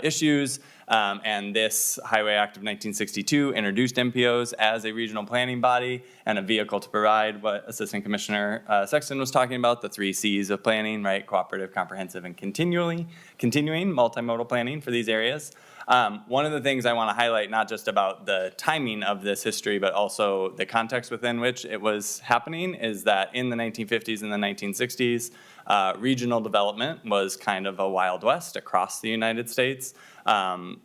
issues. And this Highway Act of 1962 introduced MPOs as a regional planning body and a vehicle to provide what Assistant Commissioner Sexton was talking about, the 3 C's of planning, right? Cooperative, comprehensive, and continuing multimodal planning for these areas. One of the things I want to highlight, not just about the timing of this history, but also the context within which it was happening, is that in the 1950s and the 1960s, regional development was kind of a Wild West across the United States.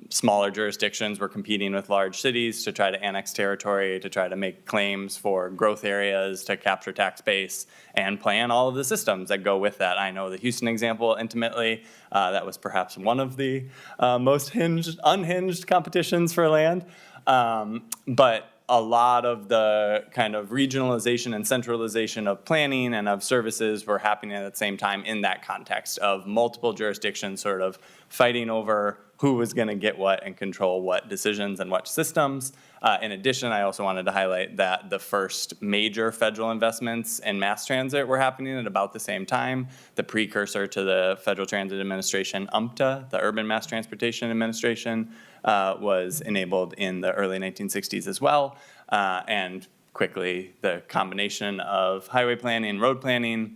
Smaller jurisdictions were competing with large cities to try to annex territory, to try to make claims for growth areas, to capture tax base, and plan all of the systems that go with that. I know the Houston example intimately. That was perhaps one of the most unhinged competitions for land. But a lot of the kind of regionalization and centralization of planning and of services were happening at the same time in that context of multiple jurisdictions sort of fighting over who was going to get what and control what decisions and what systems. In addition, I also wanted to highlight that the first major federal investments in mass transit were happening at about the same time. The precursor to the Federal Transit Administration, UMTA, the Urban Mass Transportation Administration, was enabled in the early 1960s as well. And quickly, the combination of highway planning, road planning,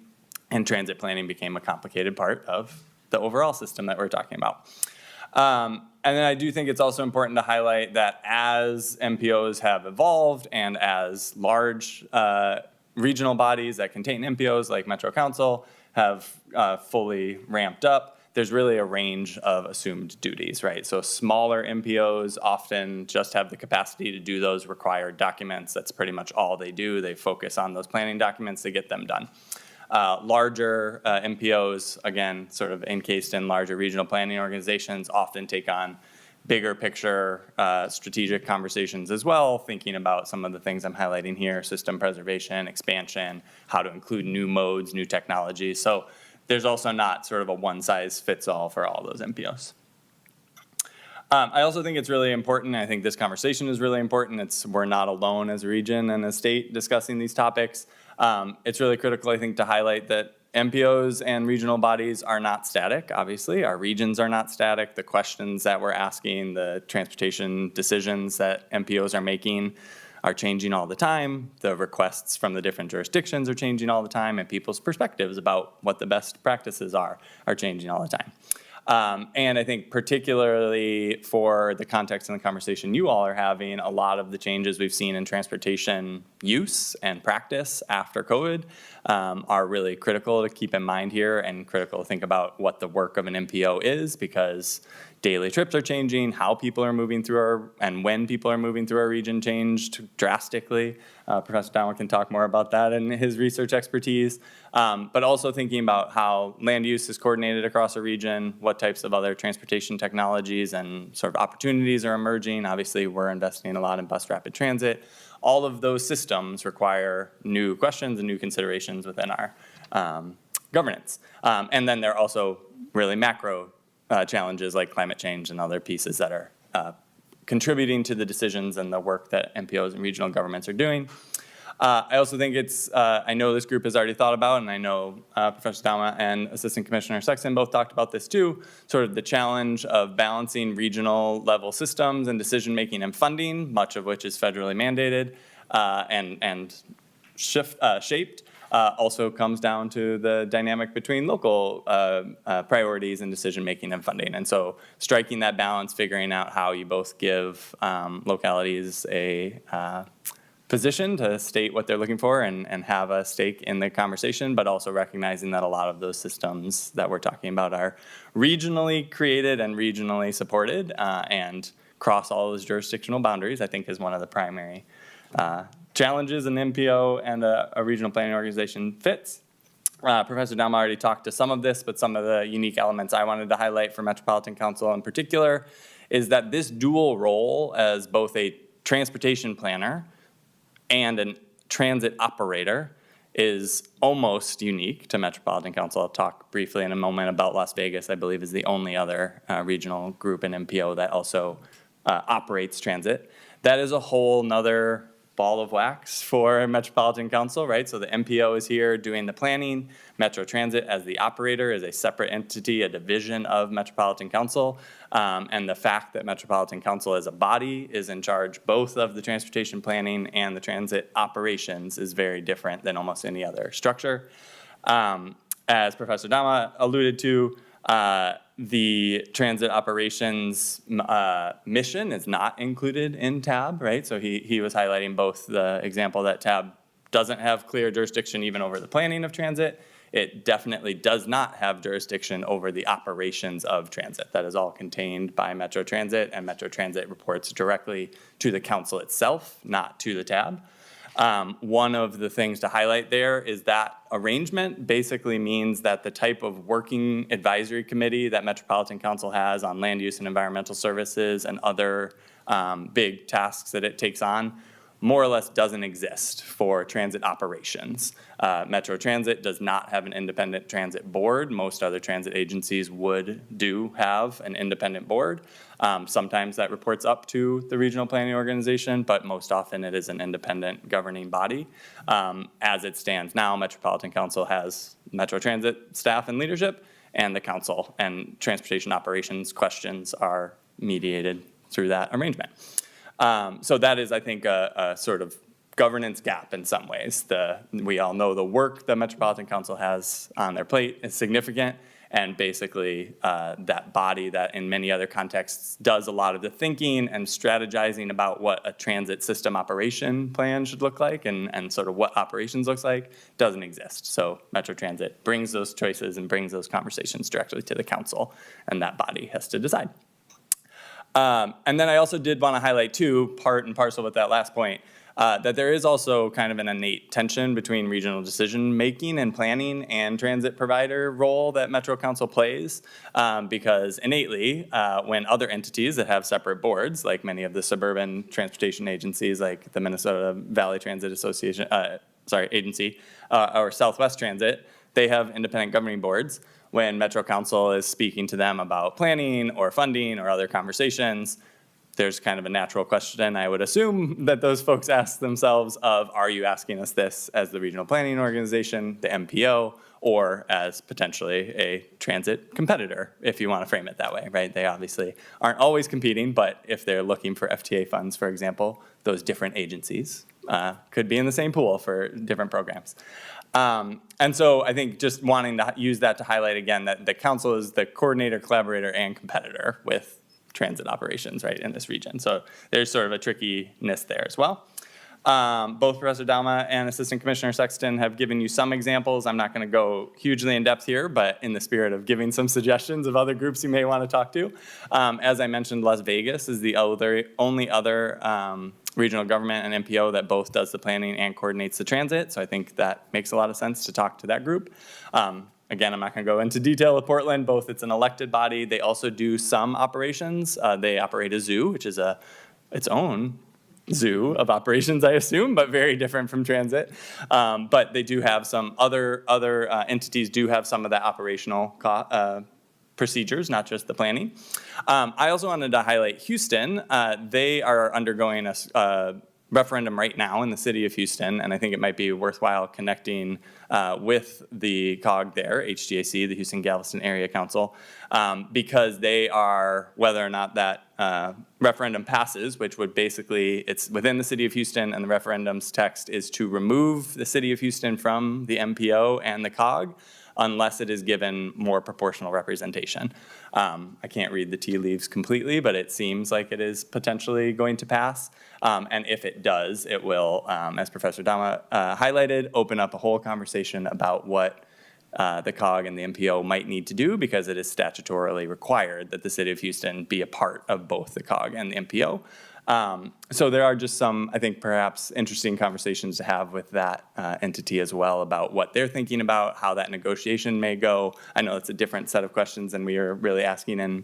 and transit planning became a complicated part of the overall system that we're talking about. And then I do think it's also important to highlight that as MPOs have evolved and as large regional bodies that contain MPOs like Metro Council have fully ramped up, there's really a range of assumed duties, right? So smaller MPOs often just have the capacity to do those required documents. That's pretty much all they do. They focus on those planning documents to get them done. Larger MPOs, again, sort of encased in larger regional planning organizations, often take on bigger picture strategic conversations as well, thinking about some of the things I'm highlighting here, system preservation, expansion, how to include new modes, new technologies. So there's also not sort of a one-size-fits-all for all those MPOs. I also think it's really important, I think this conversation is really important, we're not alone as a region and a state discussing these topics. It's really critical, I think, to highlight that MPOs and regional bodies are not static, obviously. Our regions are not static. The questions that we're asking, the transportation decisions that MPOs are making are changing all the time. The requests from the different jurisdictions are changing all the time, and people's perspectives about what the best practices are changing all the time. And I think particularly for the context and the conversation you all are having, a lot of the changes we've seen in transportation use and practice after COVID are really critical to keep in mind here and critical to think about what the work of an MPO is, because daily trips are changing, how people are moving through and when people are moving through our region changed drastically. Professor Downer can talk more about that in his research expertise, but also thinking about how land use is coordinated across a region, what types of other transportation technologies and sort of opportunities are emerging. Obviously, we're investing a lot in bus rapid transit. All of those systems require new questions and new considerations within our governance. And then there are also really macro challenges like climate change and other pieces that are contributing to the decisions and the work that MPOs and regional governments are doing. I also think it's, I know this group has already thought about, and I know Professor Dama and Assistant Commissioner Sexton both talked about this too, sort of the challenge of balancing regional level systems and decision-making and funding, much of which is federally mandated and shaped. Also comes down to the dynamic between local priorities and decision-making and funding. And so striking that balance, figuring out how you both give localities a position to state what they're looking for and have a stake in the conversation, but also recognizing that a lot of those systems that we're talking about are regionally created and regionally supported and cross all those jurisdictional boundaries, I think is one of the primary challenges an MPO and a regional planning organization fits. Professor Dama already talked to some of this, but some of the unique elements I wanted to highlight for Metropolitan Council in particular is that this dual role as both a transportation planner and a transit operator is almost unique to Metropolitan Council. I'll talk briefly in a moment about Las Vegas, I believe is the only other regional group in MPO that also operates transit. That is a whole nother ball of wax for Metropolitan Council, right? So the MPO is here doing the planning. Metro Transit as the operator is a separate entity, a division of Metropolitan Council. And the fact that Metropolitan Council as a body is in charge both of the transportation planning and the transit operations is very different than almost any other structure. As Professor Dama alluded to, the transit operations mission is not included in TAB, right? So he was highlighting both the example that TAB doesn't have clear jurisdiction even over the planning of transit. It definitely does not have jurisdiction over the operations of transit. That is all contained by Metro Transit, and Metro Transit reports directly to the council itself, not to the TAB. One of the things to highlight there is that arrangement basically means that the type of working advisory committee that Metropolitan Council has on land use and environmental services and other big tasks that it takes on more or less doesn't exist for transit operations. Metro Transit does not have an independent transit board. Most other transit agencies do have an independent board. Sometimes that reports up to the regional planning organization, but most often it is an independent governing body. As it stands now, Metropolitan Council has Metro Transit staff and leadership, and the council and transportation operations questions are mediated through that arrangement. So that is, I think, a sort of governance gap in some ways. We all know the work that Metropolitan Council has on their plate is significant, and basically that body that in many other contexts does a lot of the thinking and strategizing about what a transit system operation plan should look like and sort of what operations looks like doesn't exist. So Metro Transit brings those choices and brings those conversations directly to the council, and that body has to decide. And then I also did want to highlight too, part and parcel with that last point, that there is also kind of an innate tension between regional decision-making and planning and transit provider role that Metro Council plays, because innately, when other entities that have separate boards, like many of the suburban transportation agencies, like the Minnesota Valley Transit Association, agency, or Southwest Transit, they have independent governing boards. When Metro Council is speaking to them about planning or funding or other conversations, there's kind of a natural question I would assume that those folks ask themselves of, are you asking us this as the regional planning organization, the MPO, or as potentially a transit competitor, if you want to frame it that way, right? They obviously aren't always competing, but if they're looking for FTA funds, for example, those different agencies could be in the same pool for different programs. And so I think just wanting to use that to highlight again that the council is the coordinator, collaborator, and competitor with transit operations, right, in this region. So there's sort of a trickiness there as well. Both Professor Dalma and Assistant Commissioner Sexton have given you some examples. I'm not going to go hugely in depth here, but in the spirit of giving some suggestions of other groups you may want to talk to. As I mentioned, Las Vegas is the only other regional government and MPO that both does the planning and coordinates the transit. So I think that makes a lot of sense to talk to that group. Again, I'm not going to go into detail with Portland. Both it's an elected body. They also do some operations. They operate a zoo, which is its own zoo of operations, I assume, but very different from transit. But they do have some other entities do have some of the operational procedures, not just the planning. I also wanted to highlight Houston. They are undergoing a referendum right now in the city of Houston, and I think it might be worthwhile connecting with the COG there, HGAC, the Houston Galveston Area Council, because they are, whether or not that referendum passes, which would basically, it's within the city of Houston, and the referendum's text is to remove the city of Houston from the MPO and the COG, unless it is given more proportional representation. I can't read the tea leaves completely, but it seems like it is potentially going to pass. And if it does, it will, as Professor Dama highlighted, open up a whole conversation about what the COG and the MPO might need to do, because it is statutorily required that the city of Houston be a part of both the COG and the MPO. So there are just some, I think, perhaps interesting conversations to have with that entity as well about what they're thinking about, how that negotiation may go. I know it's a different set of questions than we are really asking in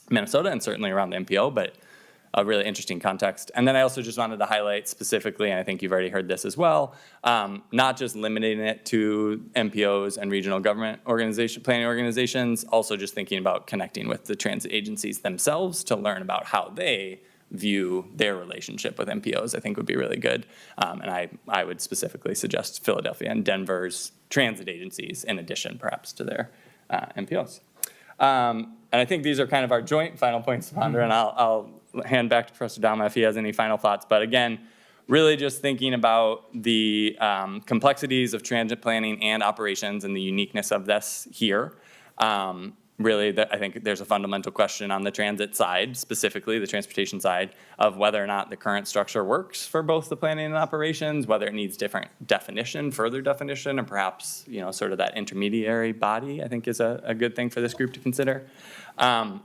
Minnesota and certainly around the MPO, but a really interesting context. And then I also just wanted to highlight specifically, and I think you've already heard this as well, not just limiting it to MPOs and regional government planning organizations, also just thinking about connecting with the transit agencies themselves to learn about how they view their relationship with MPOs, I think would be really good. And I would specifically suggest Philadelphia and Denver's transit agencies in addition perhaps to their MPOs. And I think these are kind of our joint final points to ponder, and I'll hand back to Professor Dama if he has any final thoughts. But again, really just thinking about the complexities of transit planning and operations and the uniqueness of this here. Really, I think there's a fundamental question on the transit side, specifically the transportation side, of whether or not the current structure works for both the planning and operations, whether it needs different definition, further definition, and perhaps, you know, sort of that intermediary body, I think is a good thing for this group to consider. And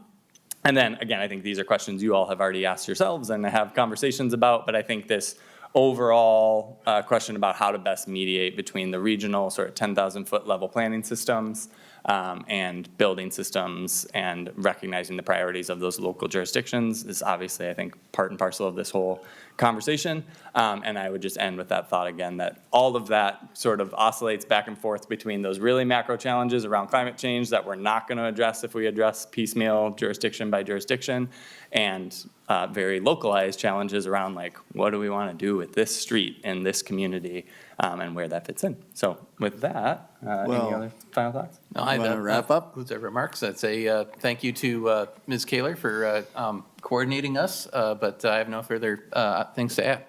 then, again, I think these are questions you all have already asked yourselves and have conversations about, but I think this overall question about how to best mediate between the regional sort of 10,000-foot level planning systems and building systems and recognizing the priorities of those local jurisdictions is obviously, I think, part and parcel of this whole conversation. And I would just end with that thought again, that all of that sort of oscillates back and forth between those really macro challenges around climate change that we're not going to address if we address piecemeal jurisdiction by jurisdiction, and very localized challenges around, like, what do we want to do with this street in this community and where that fits in. So with that, any other final thoughts? No, I Want to wrap up? With the remarks, I'd say thank you to Ms. Kaler for coordinating us, but I have no further things to add.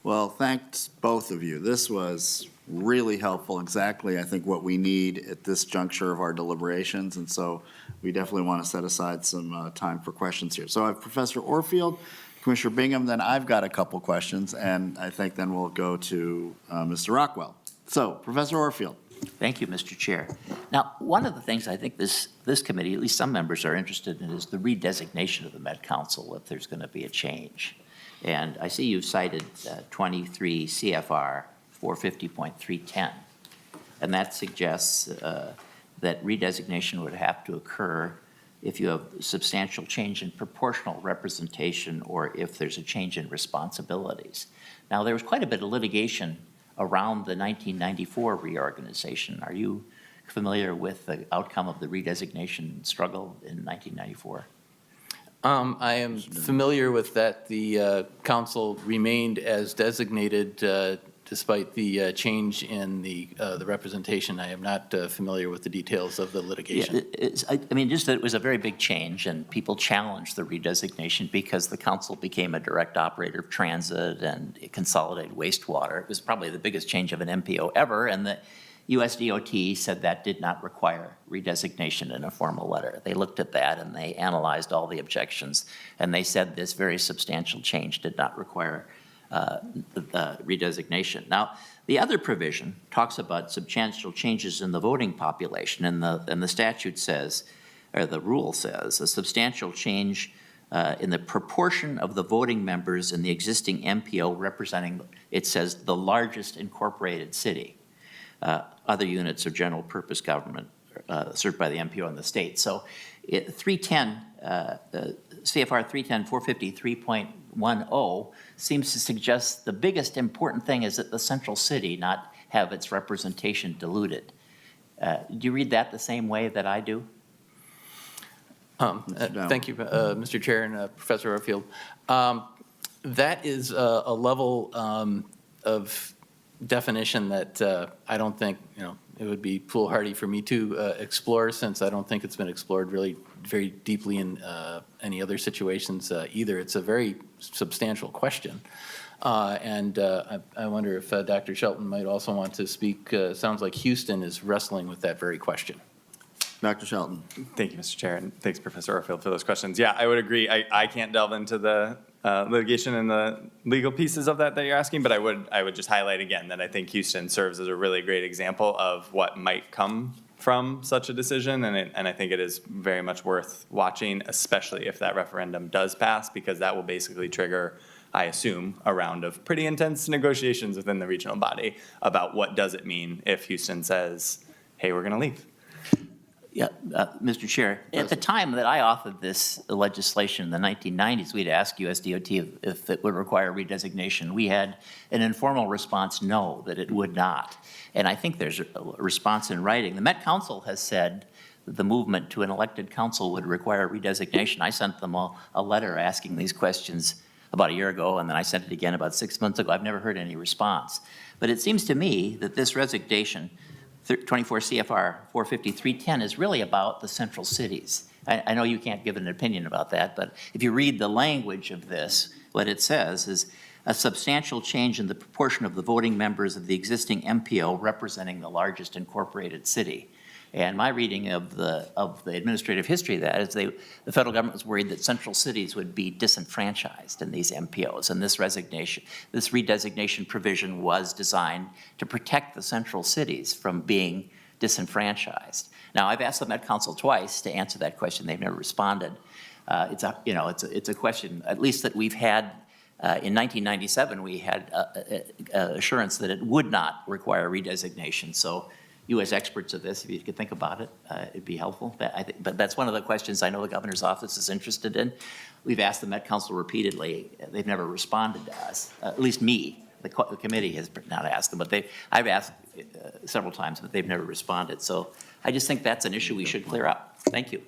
Well, thanks both of you. This was really helpful, exactly, I think, what we need at this juncture of our deliberations, and so we definitely want to set aside some time for questions here. So I have Professor Orfield, Commissioner Bingham, then I've got a couple questions, and I think then we'll go to Mr. Rockwell. So, Professor Orfield. Thank you, Mr. Chair. Now, one of the things I think this committee, at least some members are interested in, is the redesignation of the Met Council if there's going to be a change. And I see you've cited 23 CFR 450.310, and that suggests that redesignation would have to occur if you have substantial change in proportional representation or if there's a change in responsibilities. Now, there was quite a bit of litigation around the 1994 reorganization. Are you familiar with the outcome of the redesignation struggle in 1994? I am familiar with that. The council remained as designated despite the change in the representation. I am not familiar with the details of the litigation. Yeah, I mean, just that it was a very big change, and people challenged the redesignation because the council became a direct operator of transit and it consolidated wastewater. It was probably the biggest change of an MPO ever, and the USDOT said that did not require redesignation in a formal letter. They looked at that and they analyzed all the objections, and they said this very substantial change did not require the redesignation. Now, the other provision talks about substantial changes in the voting population, and the statute says, or the rule says, a substantial change in the proportion of the voting members in the existing MPO representing, it says, the largest incorporated city. Other units of general purpose government served by the MPO in the state. So CFR 310 453.10 seems to suggest the biggest important thing is that the central city not have its representation diluted. Do you read that the same way that I do? Thank you, Mr. Chair and Professor Orfield. That is a level of definition that I don't think, it would be foolhardy for me to explore, since I don't think it's been explored really very deeply in any other situations either. It's a very substantial question. And I wonder if Dr. Shelton might also want to speak. Sounds like Houston is wrestling with that very question. Dr. Shelton. Thank you, Mr. Chair, and thanks, Professor Orfield, for those questions. Yeah, I would agree. I can't delve into the litigation and the legal pieces of that you're asking, but I would just highlight again that I think Houston serves as a really great example of what might come from such a decision, and I think it is very much worth watching, especially if that referendum does pass, because that will basically trigger, I assume, a round of pretty intense negotiations within the regional body about what does it mean if Houston says, hey, we're going to leave. Yeah, Mr. Chair, at the time that I authored this legislation in the 1990s, we'd asked USDOT if it would require redesignation. We had an informal response, no, that it would not. And I think there's a response in writing. The Met Council has said that the movement to an elected council would require redesignation. I sent them a letter asking these questions about a year ago, and then I sent it again about 6 months ago. I've never heard any response. But it seems to me that this resignation, 24 CFR 45310, is really about the central cities. I know you can't give an opinion about that, but if you read the language of this, what it says is a substantial change in the proportion of the voting members of the existing MPO representing the largest incorporated city. And my reading of the administrative history of that is the federal government was worried that central cities would be disenfranchised in these MPOs. And this redesignation provision was designed to protect the central cities from being disenfranchised. Now, I've asked the Met Council twice to answer that question. They've never responded. It's a question, at least that we've had. In 1997, we had assurance that it would not require redesignation. So you as experts of this, if you could think about it, it'd be helpful. But that's one of the questions I know the governor's office is interested in. We've asked the Met Council repeatedly. They've never responded to us, at least me. The committee has not asked them, but I've asked several times, but they've never responded. So I just think that's an issue we should clear up. Thank you.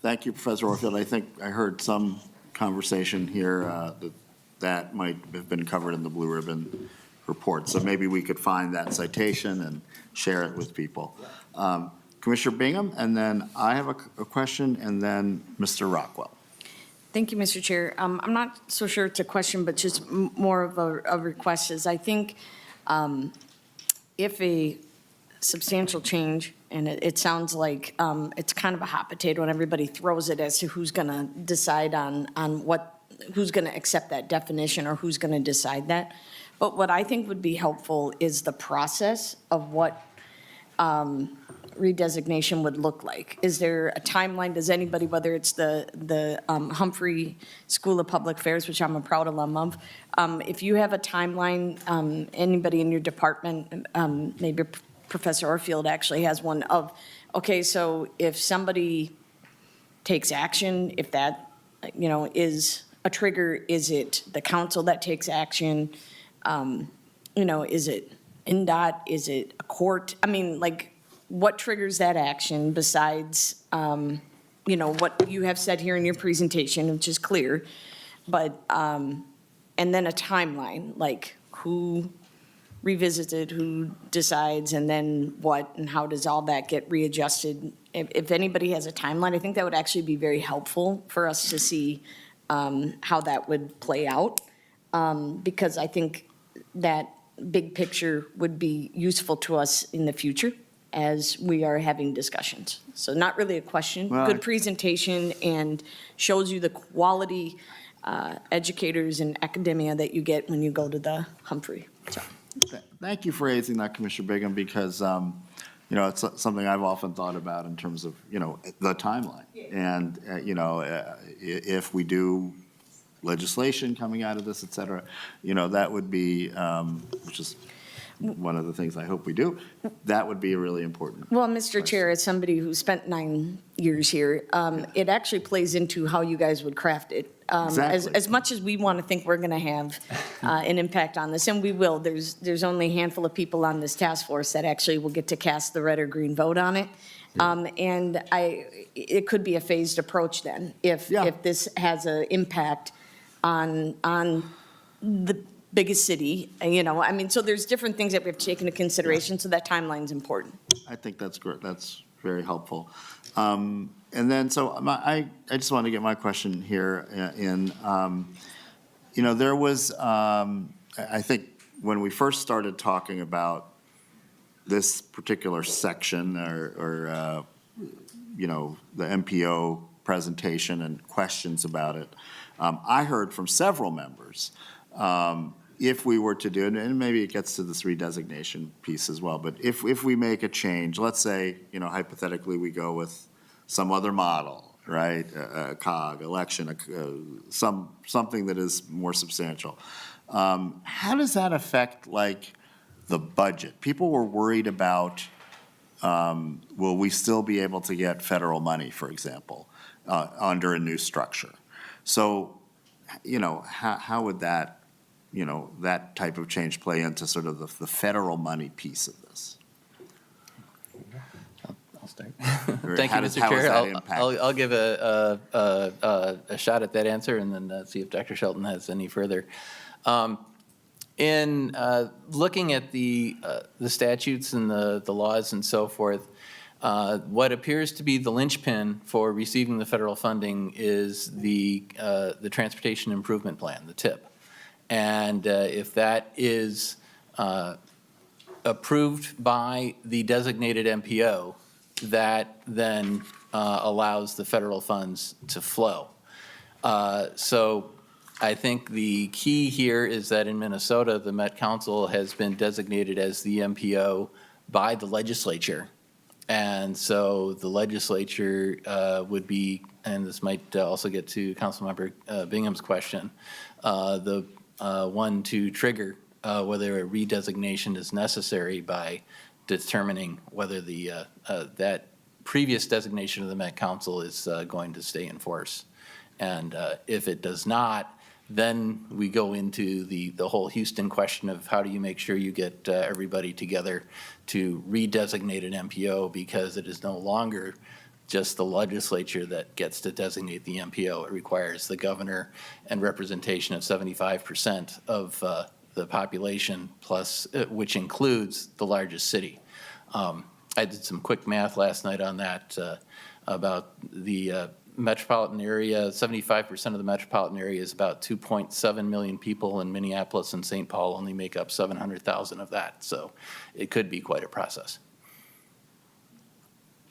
Thank you, Professor Orfield. I think I heard some conversation here that might have been covered in the Blue Ribbon report. So maybe we could find that citation and share it with people. Commissioner Bingham, and then I have a question, and then Mr. Rockwell. Thank you, Mr. Chair. I'm not so sure it's a question, but just more of a request is I think if a substantial change, and it sounds like it's kind of a hot potato and everybody throws it as to who's going to decide on who's going to accept that definition or who's going to decide that. But what I think would be helpful is the process of what redesignation would look like. Is there a timeline? Does anybody, whether it's the Humphrey School of Public Affairs, which I'm a proud alum of, if you have a timeline, anybody in your department, maybe Professor Orfield actually has one of, okay, so if somebody takes action, if that, is a trigger, is it the council that takes action? Is it MnDOT? Is it a court? I mean, what triggers that action besides, what you have said here in your presentation, which is clear, but, and then a timeline, like who revisits it, who decides, and then what, and how does all that get readjusted? If anybody has a timeline, I think that would actually be very helpful for us to see how that would play out, because I think that big picture would be useful to us in the future as we are having discussions. So not really a question, good presentation, and shows you the quality educators and academia that you get when you go to the Humphrey. So. Thank you for raising that, Commissioner Bingham, because it's something I've often thought about in terms of, the timeline. And, if we do legislation coming out of this, et cetera, that would be, which is one of the things I hope we do, that would be really important. Well, Mr. Chair, as somebody who spent 9 years here, it actually plays into how you guys would craft it. Exactly. As much as we want to think we're going to have an impact on this, and we will, there's only a handful of people on this task force that actually will get to cast the red or green vote on it. And it could be a phased approach then, if this has an impact on the biggest city, so there's different things that we have to take into consideration, so that timeline's important. I think that's great. That's very helpful. And then, so I just want to get my question here in, there was, I think when we first started talking about this particular section or the MPO presentation and questions about it, I heard from several members if we were to do it, and maybe it gets to this redesignation piece as well, but if we make a change, let's say, hypothetically, we go with some other model, right? A COG, election, something that is more substantial. How does that affect, like, the budget? People were worried about, will we still be able to get federal money, for example, under a new structure? So, how would that, that type of change play into sort of the federal money piece of this? I'll start. Or Thank how you, does- Mr. how is Chair. that impact? I'll give a shot at that answer and then see if Dr. Shelton has any further. In looking at the statutes and the laws and so forth, what appears to be the linchpin for receiving the federal funding is the Transportation Improvement Plan, the TIP. And if that is approved by the designated MPO, that then allows the federal funds to flow. So I think the key here is that in Minnesota, the Met Council has been designated as the MPO by the legislature. And so the legislature would be, and this might also get to Councilmember Bingham's question, the one to trigger whether a redesignation is necessary by determining whether that previous designation of the Met Council is going to stay in force. And if it does not, then we go into the whole Houston question of how do you make sure you get everybody together to redesignate an MPO, because it is no longer just the legislature that gets to designate the MPO. It requires the governor and representation of 75% of the population, plus, which includes the largest city. I did some quick math last night on that about the metropolitan area. 75% of the metropolitan area is about 2.7 million people, and Minneapolis and St. Paul only make up 700,000 of that. So it could be quite a process.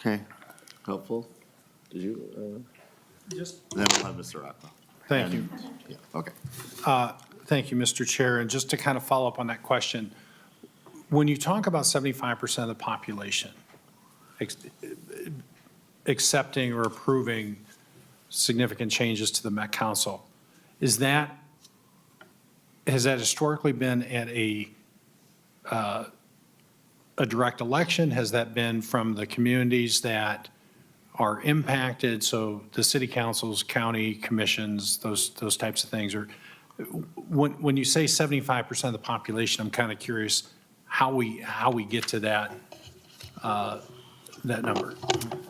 Okay, helpful. Did you? Just. Then we'll have Mr. Rockwell. Thank you. Yeah, okay. Thank you, Mr. Chair. And just to kind of follow up on that question, when you talk about 75% of the population accepting or approving significant changes to the Met Council, has that historically been at a direct election? Has that been from the communities that are impacted, so the city councils, county commissions, those types of things? Or when you say 75% of the population, I'm kind of curious how we get to that number.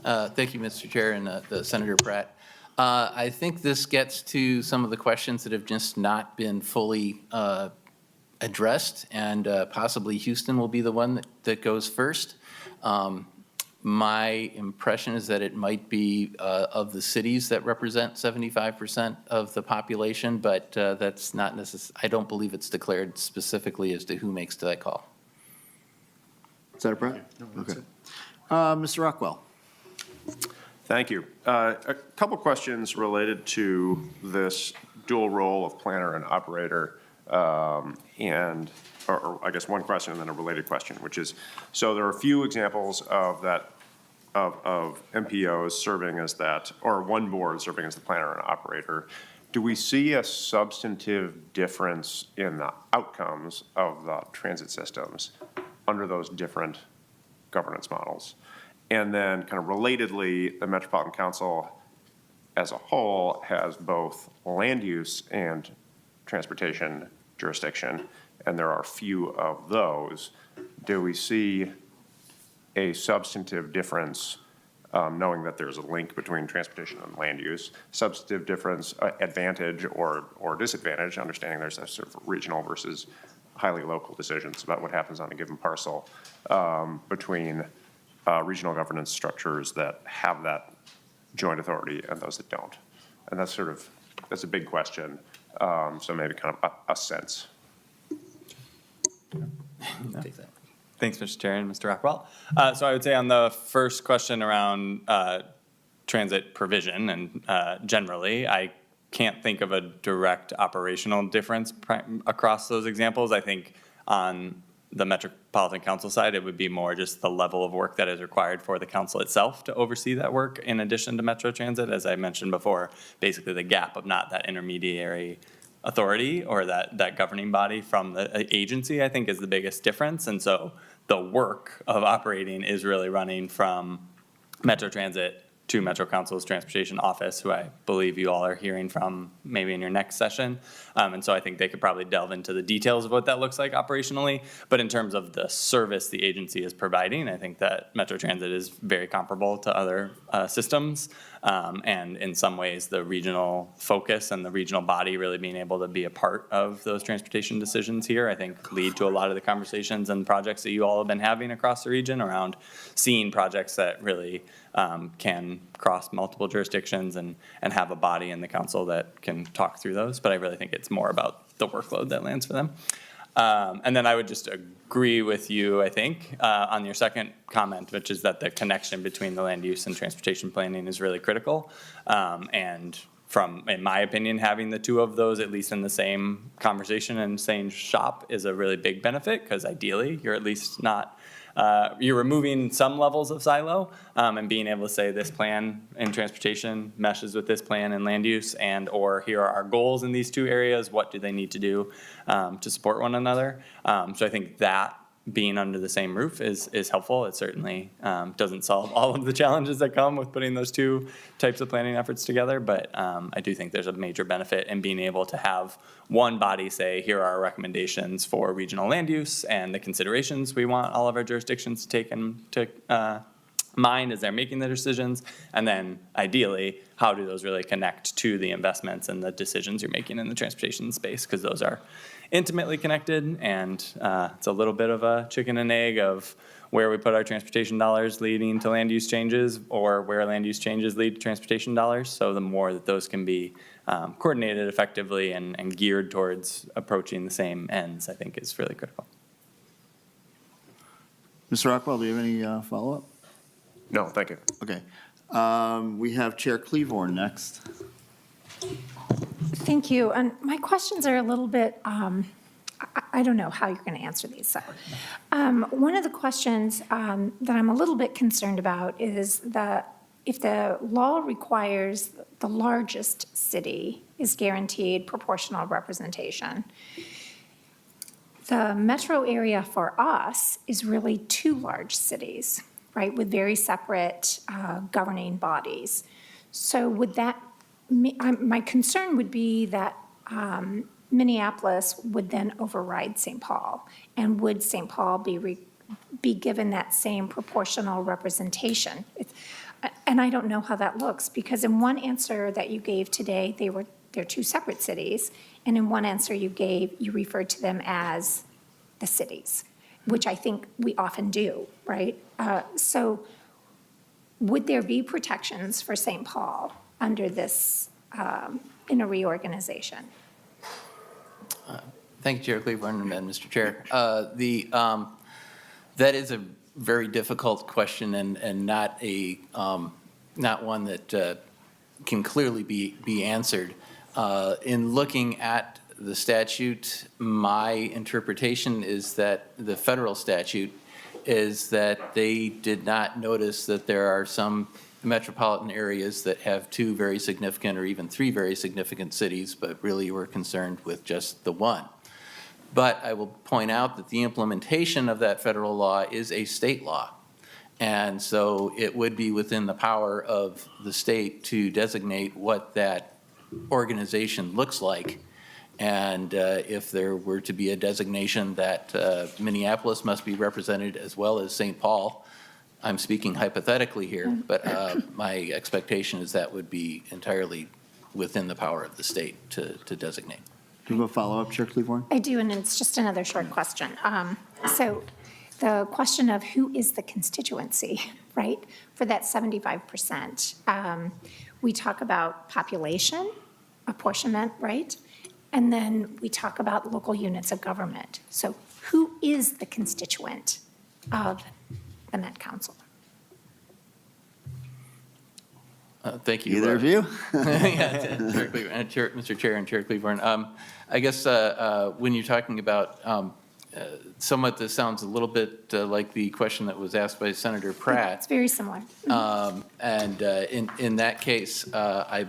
Thank you, Mr. Chair, and Senator Pratt. I think this gets to some of the questions that have just not been fully addressed, and possibly Houston will be the one that goes first. My impression is that it might be of the cities that represent 75% of the population, but that's not necessary. I don't believe it's declared specifically as to who makes that call. Senator Pratt? Okay. Mr. Rockwell? Thank you. A couple questions related to this dual role of planner and operator, or I guess one question and then a related question, which is, so there are a few examples of that, of MPOs serving as that, or one board serving as the planner and operator. Do we see a substantive difference in the outcomes of the transit systems under those different governance models? And then kind of relatedly, the Metropolitan Council as a whole has both land use and transportation jurisdiction, and there are few of those. Do we see a substantive difference, knowing that there's a link between transportation and land use, substantive difference, advantage or disadvantage, understanding there's a sort of regional versus highly local decisions about what happens on a given parcel, between regional governance structures that have that joint authority and those that don't? And that's a big question. So maybe kind of a sense. Take that. Thanks, Mr. Chair and Mr. Rockwell. So I would say on the first question around transit provision and generally, I can't think of a direct operational difference across those examples. I think on the Metropolitan Council side, it would be more just the level of work that is required for the council itself to oversee that work in addition to Metro Transit. As I mentioned before, basically the gap of not that intermediary authority or that governing body from the agency, I think, is the biggest difference. And so the work of operating is really running from Metro Transit to Metro Council's Transportation Office, who I believe you all are hearing from maybe in your next session. And so I think they could probably delve into the details of what that looks like operationally. But in terms of the service the agency is providing, I think that Metro Transit is very comparable to other systems. And in some ways, the regional focus and the regional body really being able to be a part of those transportation decisions here, I think lead to a lot of the conversations and projects that you all have been having across the region around seeing projects that really can cross multiple jurisdictions and have a body in the council that can talk through those. But I really think it's more about the workload that lands for them. And then I would just agree with you, I think, on your second comment, which is that the connection between the land use and transportation planning is really critical. And in my opinion, having the two of those, at least in the same conversation and same shop, is a really big benefit, because ideally, you're at least not you're removing some levels of silo and being able to say this plan in transportation meshes with this plan in land use, and or here are our goals in these two areas. What do they need to do to support one another? So I think that being under the same roof is helpful. It certainly doesn't solve all of the challenges that come with putting those two types of planning efforts together, but I do think there's a major benefit in being able to have one body say, here are our recommendations for regional land use and the considerations we want all of our jurisdictions to take into mind as they're making the decisions, and then ideally, how do those really connect to the investments and the decisions you're making in the transportation space, because those are intimately connected, and it's a little bit of a chicken and egg of where we put our transportation dollars leading to land use changes, or where land use changes lead to transportation dollars. So the more that those can be coordinated effectively and geared towards approaching the same ends, I think is really critical. Mr. Rockwell, do you have any follow-up? No, thank you. Okay. We have Chair Cleavorn next. Thank you. And my questions are a little bit, I don't know how you're going to answer these. So, one of the questions that I'm a little bit concerned about is that if the law requires the largest city is guaranteed proportional representation, the metro area for us is really two large cities, right, with very separate governing bodies. So would that, my concern would be that Minneapolis would then override St. Paul, and would St. Paul be given that same proportional representation? And I don't know how that looks, because in one answer that you gave today, they're two separate cities, and in one answer you gave, you referred to them as the cities, which I think we often do, right? So would there be protections for St. Paul under this, in a reorganization? Thank you, Chair Cleavorn and Mr. Chair. That is a very difficult question, and not one that can clearly be answered. In looking at the statute, my interpretation is that the federal statute is that they did not notice that there are some metropolitan areas that have two very significant or even three very significant cities, but really were concerned with just the one. But I will point out that the implementation of that federal law is a state law. And so it would be within the power of the state to designate what that organization looks like. And if there were to be a designation that Minneapolis must be represented as well as St. Paul, I'm speaking hypothetically here, but my expectation is that would be entirely within the power of the state to designate. Do you have a follow-up, Chair Cleavorn? I do, and it's just another short question. So the question of who is the constituency, right, for that 75%. We talk about population, apportionment, right? And then we talk about local units of government. So who is the constituent of the Met Council? Thank you. Either of you? Yeah, Chair Cleaver- Mr. Chair and Chair Cleaver. I guess when you're talking about somewhat, this sounds a little bit like the question that was asked by Senator Pratt. It's very similar. And in that case, I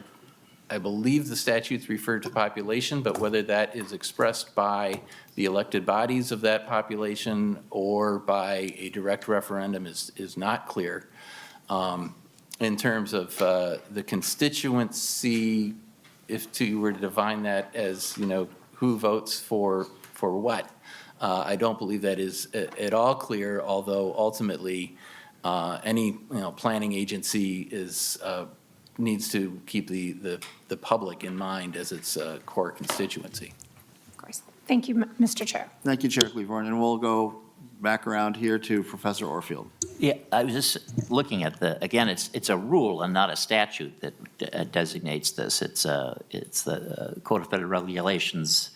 believe the statutes refer to population, but whether that is expressed by the elected bodies of that population or by a direct referendum is not clear. In terms of the constituency, if you were to define that as, who votes for what, I don't believe that is at all clear, although ultimately any planning agency needs to keep the public in mind as its core constituency. Of course. Thank you, Mr. Chair. Thank you, Chair Cleaver. And we'll go back around here to Professor Orfield. Yeah, I was just looking at again, it's a rule and not a statute that designates this. It's the Code of Federal Regulations,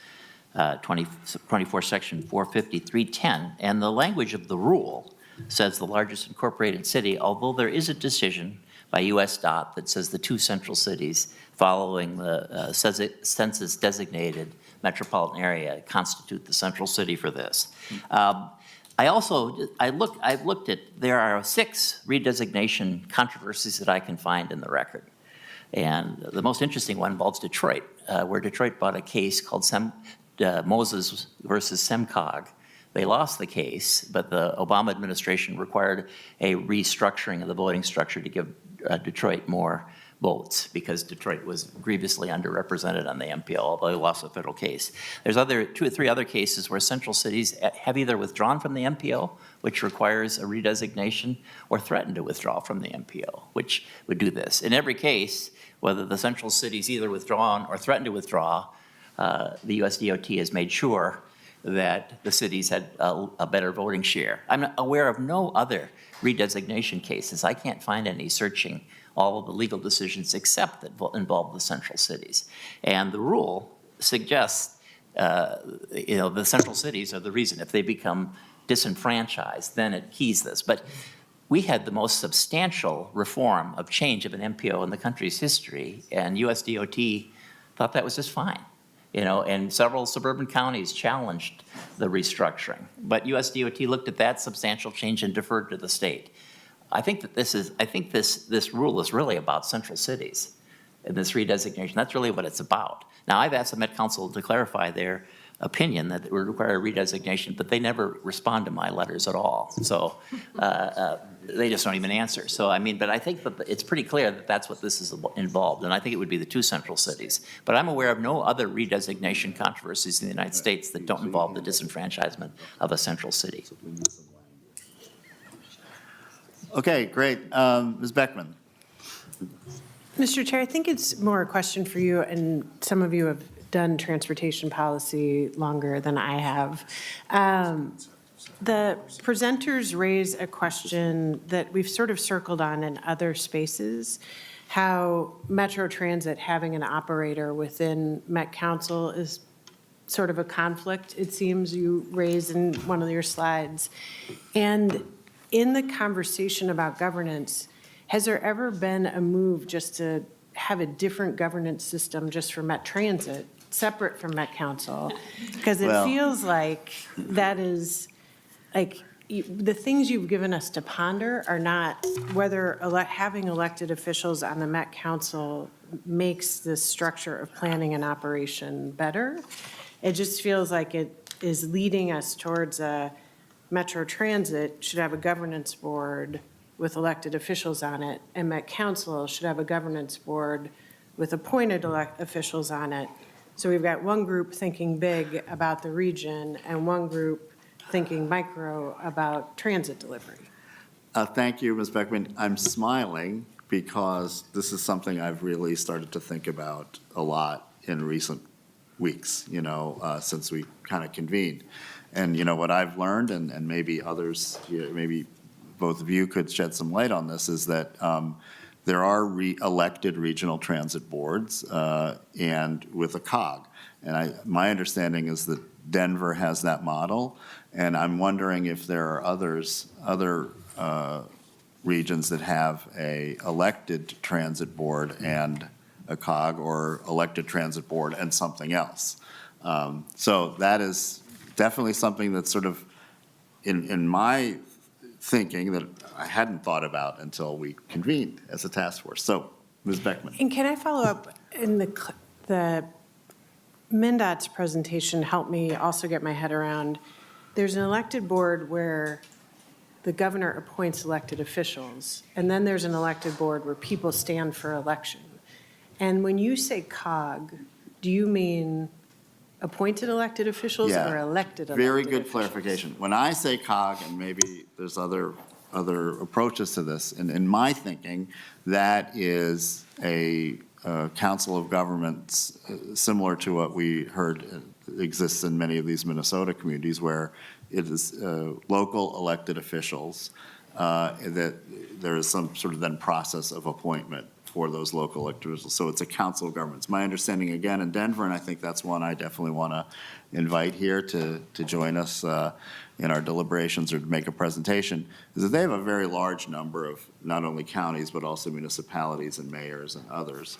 24 Section 45310, and the language of the rule says the largest incorporated city, although there is a decision by MnDOT that says the two central cities following the census-designated metropolitan area constitute the central city for this. I've looked at, there are 6 redesignation controversies that I can find in the record. And the most interesting one involves Detroit, where Detroit brought a case called Moses versus SEMCOG. They lost the case, but the Obama administration required a restructuring of the voting structure to give Detroit more votes because Detroit was grievously underrepresented on the MPO, although they lost a federal case. There's 2 or 3 other cases where central cities have either withdrawn from the MPO, which requires a redesignation, or threatened to withdraw from the MPO, which would do this. In every case, whether the central cities either withdrawn or threatened to withdraw, the USDOT has made sure that the cities had a better voting share. I'm aware of no other redesignation cases. I can't find any searching all of the legal decisions except that involve the central cities. And the rule suggests, the central cities are the reason. If they become disenfranchised, then it keys this. But we had the most substantial reform of change of an MPO in the country's history, and USDOT thought that was just fine. And several suburban counties challenged the restructuring. But USDOT looked at that substantial change and deferred to the state. I think that this rule is really about central cities and this redesignation. That's really what it's about. Now, I've asked the Met Council to clarify their opinion that it would require a redesignation, but they never respond to my letters at all. So they just don't even answer. So, but I think that it's pretty clear that that's what this is involved, and I think it would be the 2 central cities. But I'm aware of no other redesignation controversies in the United States that don't involve the disenfranchisement of a central city. Okay, great. Ms. Beckman. Mr. Chair, I think it's more a question for you, and some of you have done transportation policy longer than I have. The presenters raise a question that we've sort of circled on in other spaces, how Metro Transit having an operator within Met Council is sort of a conflict, it seems you raised in one of your slides. And in the conversation about governance, has there ever been a move just to have a different governance system just for Met Transit, separate from Met Council? Because it feels like that is, the things you've given us to ponder are not whether having elected officials on the Met Council makes the structure of planning and operation better. It just feels like it is leading us towards a Metro Transit should have a governance board with elected officials on it, and Met Council should have a governance board with appointed officials on it. So we've got one group thinking big about the region and one group thinking micro about transit delivery. Thank you, Ms. Beckman. I'm smiling because this is something I've really started to think about a lot in recent weeks, since we kind of convened. And, what I've learned, and maybe others, maybe both of you could shed some light on this, is that there are elected regional transit boards and with a COG. And my understanding is that Denver has that model. And I'm wondering if there are other regions that have a elected transit board and a COG, or elected transit board and something else. So that is definitely something that's sort of in my thinking that I hadn't thought about until we convened as a task force. So, Ms. Beckman. And can I follow up, in the MnDOT's presentation helped me also get my head around, there's an elected board where the governor appoints elected officials, and then there's an elected board where people stand for election. And when you say COG, do you mean appointed elected officials Yeah. or elected elected Very good officials? clarification. When I say COG, and maybe there's other approaches to this, in my thinking, that is a council of governments similar to what we heard exists in many of these Minnesota communities, where it is local elected officials, that there is some sort of then process of appointment for those local elected officials. So it's a council of governments. My understanding, again, in Denver, and I think that's one I definitely want to invite here to join us in our deliberations or to make a presentation, is that they have a very large number of not only counties, but also municipalities and mayors and others.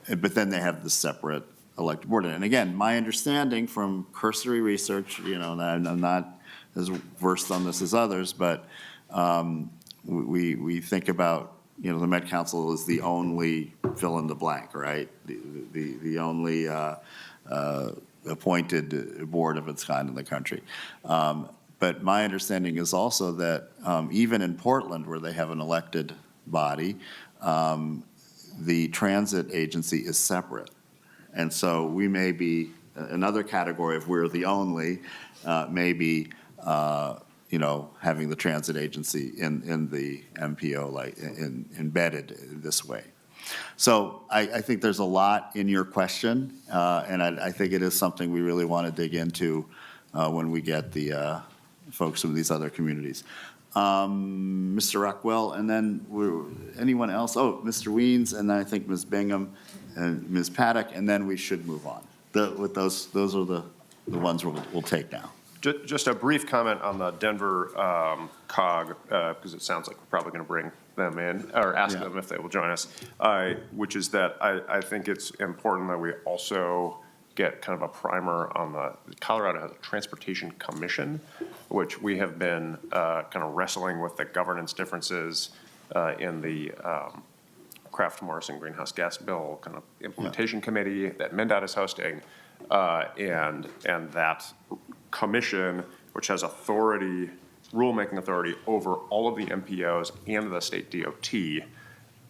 But then they have the separate elected board. And again, my understanding from cursory research, and I'm not as versed on this as others, but we think about, the Met Council is the only fill in the blank, right? The only appointed board of its kind in the country. But my understanding is also that even in Portland, where they have an elected body, the transit agency is separate. And so we may be, another category of we're the only, maybe, having the transit agency in the MPO, like embedded this way. So I think there's a lot in your question, and I think it is something we really want to dig into when we get the folks from these other communities. Mr. Rockwell, and then anyone else? Oh, Mr. Weens, and then I think Ms. Bingham and Ms. Paddock, and then we should move on. With those are the ones we'll take now. Just a brief comment on the Denver COG, because it sounds like we're probably going to bring them in, or ask them if they will join us, which is that I think it's important that we also get kind of a primer on Colorado has a Transportation Commission, which we have been kind of wrestling with the governance differences in the Kraft-Morrison greenhouse gas bill kind of implementation committee that MnDOT is hosting, and that commission, which has rulemaking authority over all of the MPOs and the state DOT,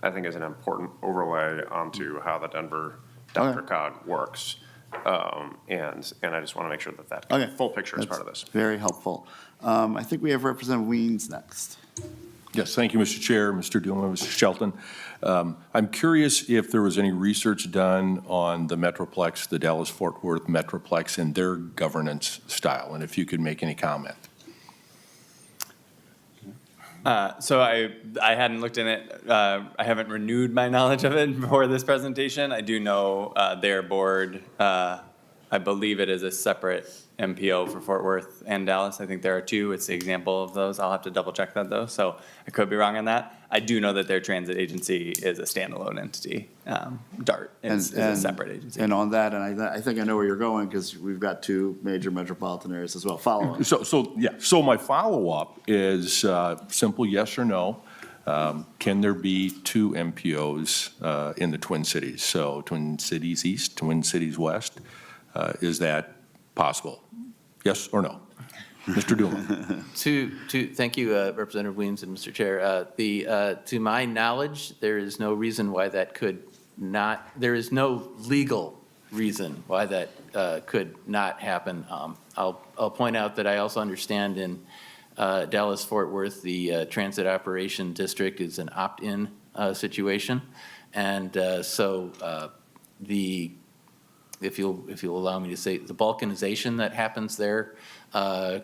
I think is an important overlay onto how the Denver COG works. And I just want to make sure that full picture is part of this. Very helpful. I think we have Representative Weens next. Yes, thank you, Mr. Chair, Mr. Dillon, Mr. Shelton. I'm curious if there was any research done on the Metroplex, the Dallas-Fort Worth Metroplex, and their governance style, and if you could make any comment. So I hadn't looked in it. I haven't renewed my knowledge of it before this presentation. I do know their board, I believe it is a separate MPO for Fort Worth and Dallas. I think there are two. It's the example of those. I'll have to double check that though. So I could be wrong on that. I do know that their transit agency is a standalone entity. DART is a separate agency. And on that, and I think I know where you're going, because we've got two major metropolitan areas as well. Follow up. So my follow-up is simple yes or no. Can there be two MPOs in the Twin Cities? So Twin Cities East, Twin Cities West, is that possible? Yes or no? Mr. Doolin. Thank you, Representative Weems and Mr. Chair. To my knowledge, there is no reason why that could not, there is no legal reason why that could not happen. I'll point out that I also understand in Dallas-Fort Worth, the Transit Operation District is an opt-in situation. And so if you'll allow me to say, the balkanization that happens there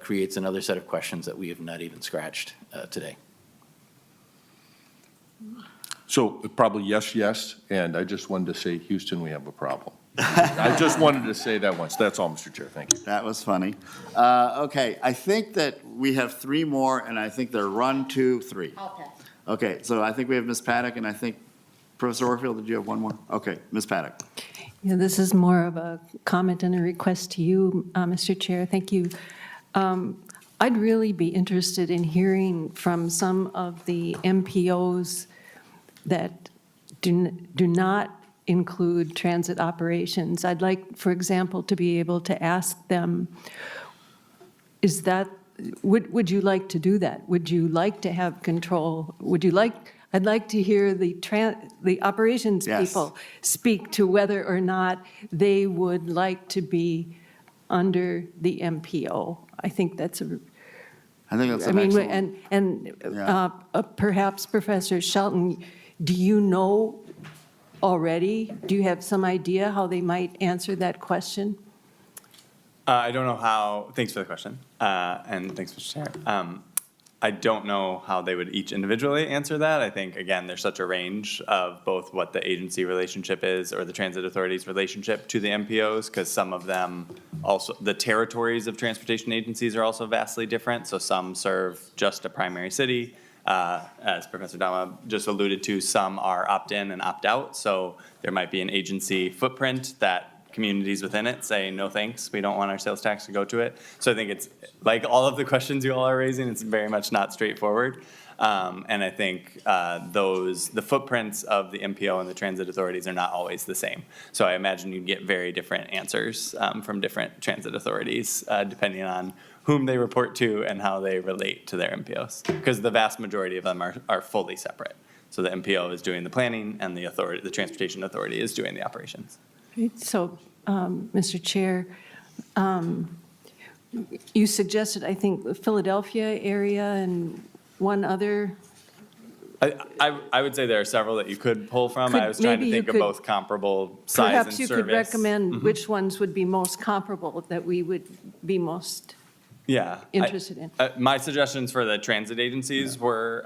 creates another set of questions that we have not even scratched today. So probably yes, and I just wanted to say, Houston, we have a problem. I just wanted to say that once. That's all, Mr. Chair. Thank you. That was funny. Okay, I think that we have three more, and I think they're run, 2, 3. I'll pass. Okay, so I think we have Ms. Paddock, and I think, Professor Orfield, did you have one more? Okay, Ms. Paddock. Yeah, this is more of a comment and a request to you, Mr. Chair. Thank you. I'd really be interested in hearing from some of the MPOs that do not include transit operations. I'd like, for example, to be able to ask them, is that, would you like to do that? Would you like to have control? I'd like to hear the operations Yes. people speak to whether or not they would like to be under the MPO. I think that's a, I think that's I an mean, excellent. and Yeah. perhaps Professor Shelton, do you know already? Do you have some idea how they might answer that question? I don't know how, thanks for the question, and thanks, Mr. Chair. I don't know how they would each individually answer that. I think, again, there's such a range of both what the agency relationship is or the transit authority's relationship to the MPOs, because some of them also, the territories of transportation agencies are also vastly different. So some serve just a primary city. As Professor Dama just alluded to, some are opt-in and opt-out. So there might be an agency footprint that communities within it say, no thanks, we don't want our sales tax to go to it. So I think it's, like all of the questions you all are raising, it's very much not straightforward. And I think the footprints of the MPO and the transit authorities are not always the same. So I imagine you'd get very different answers from different transit authorities, depending on whom they report to and how they relate to their MPOs. Because the vast majority of them are fully separate. So the MPO is doing the planning and the transportation authority is doing the operations. So, Mr. Chair, you suggested, I think, the Philadelphia area and one other. I would say there are several that you could pull from. I was trying to Maybe you think of could- both comparable size and Perhaps service. you could recommend which ones would be most comparable, that we would be most Yeah. interested in. My suggestions for the transit agencies were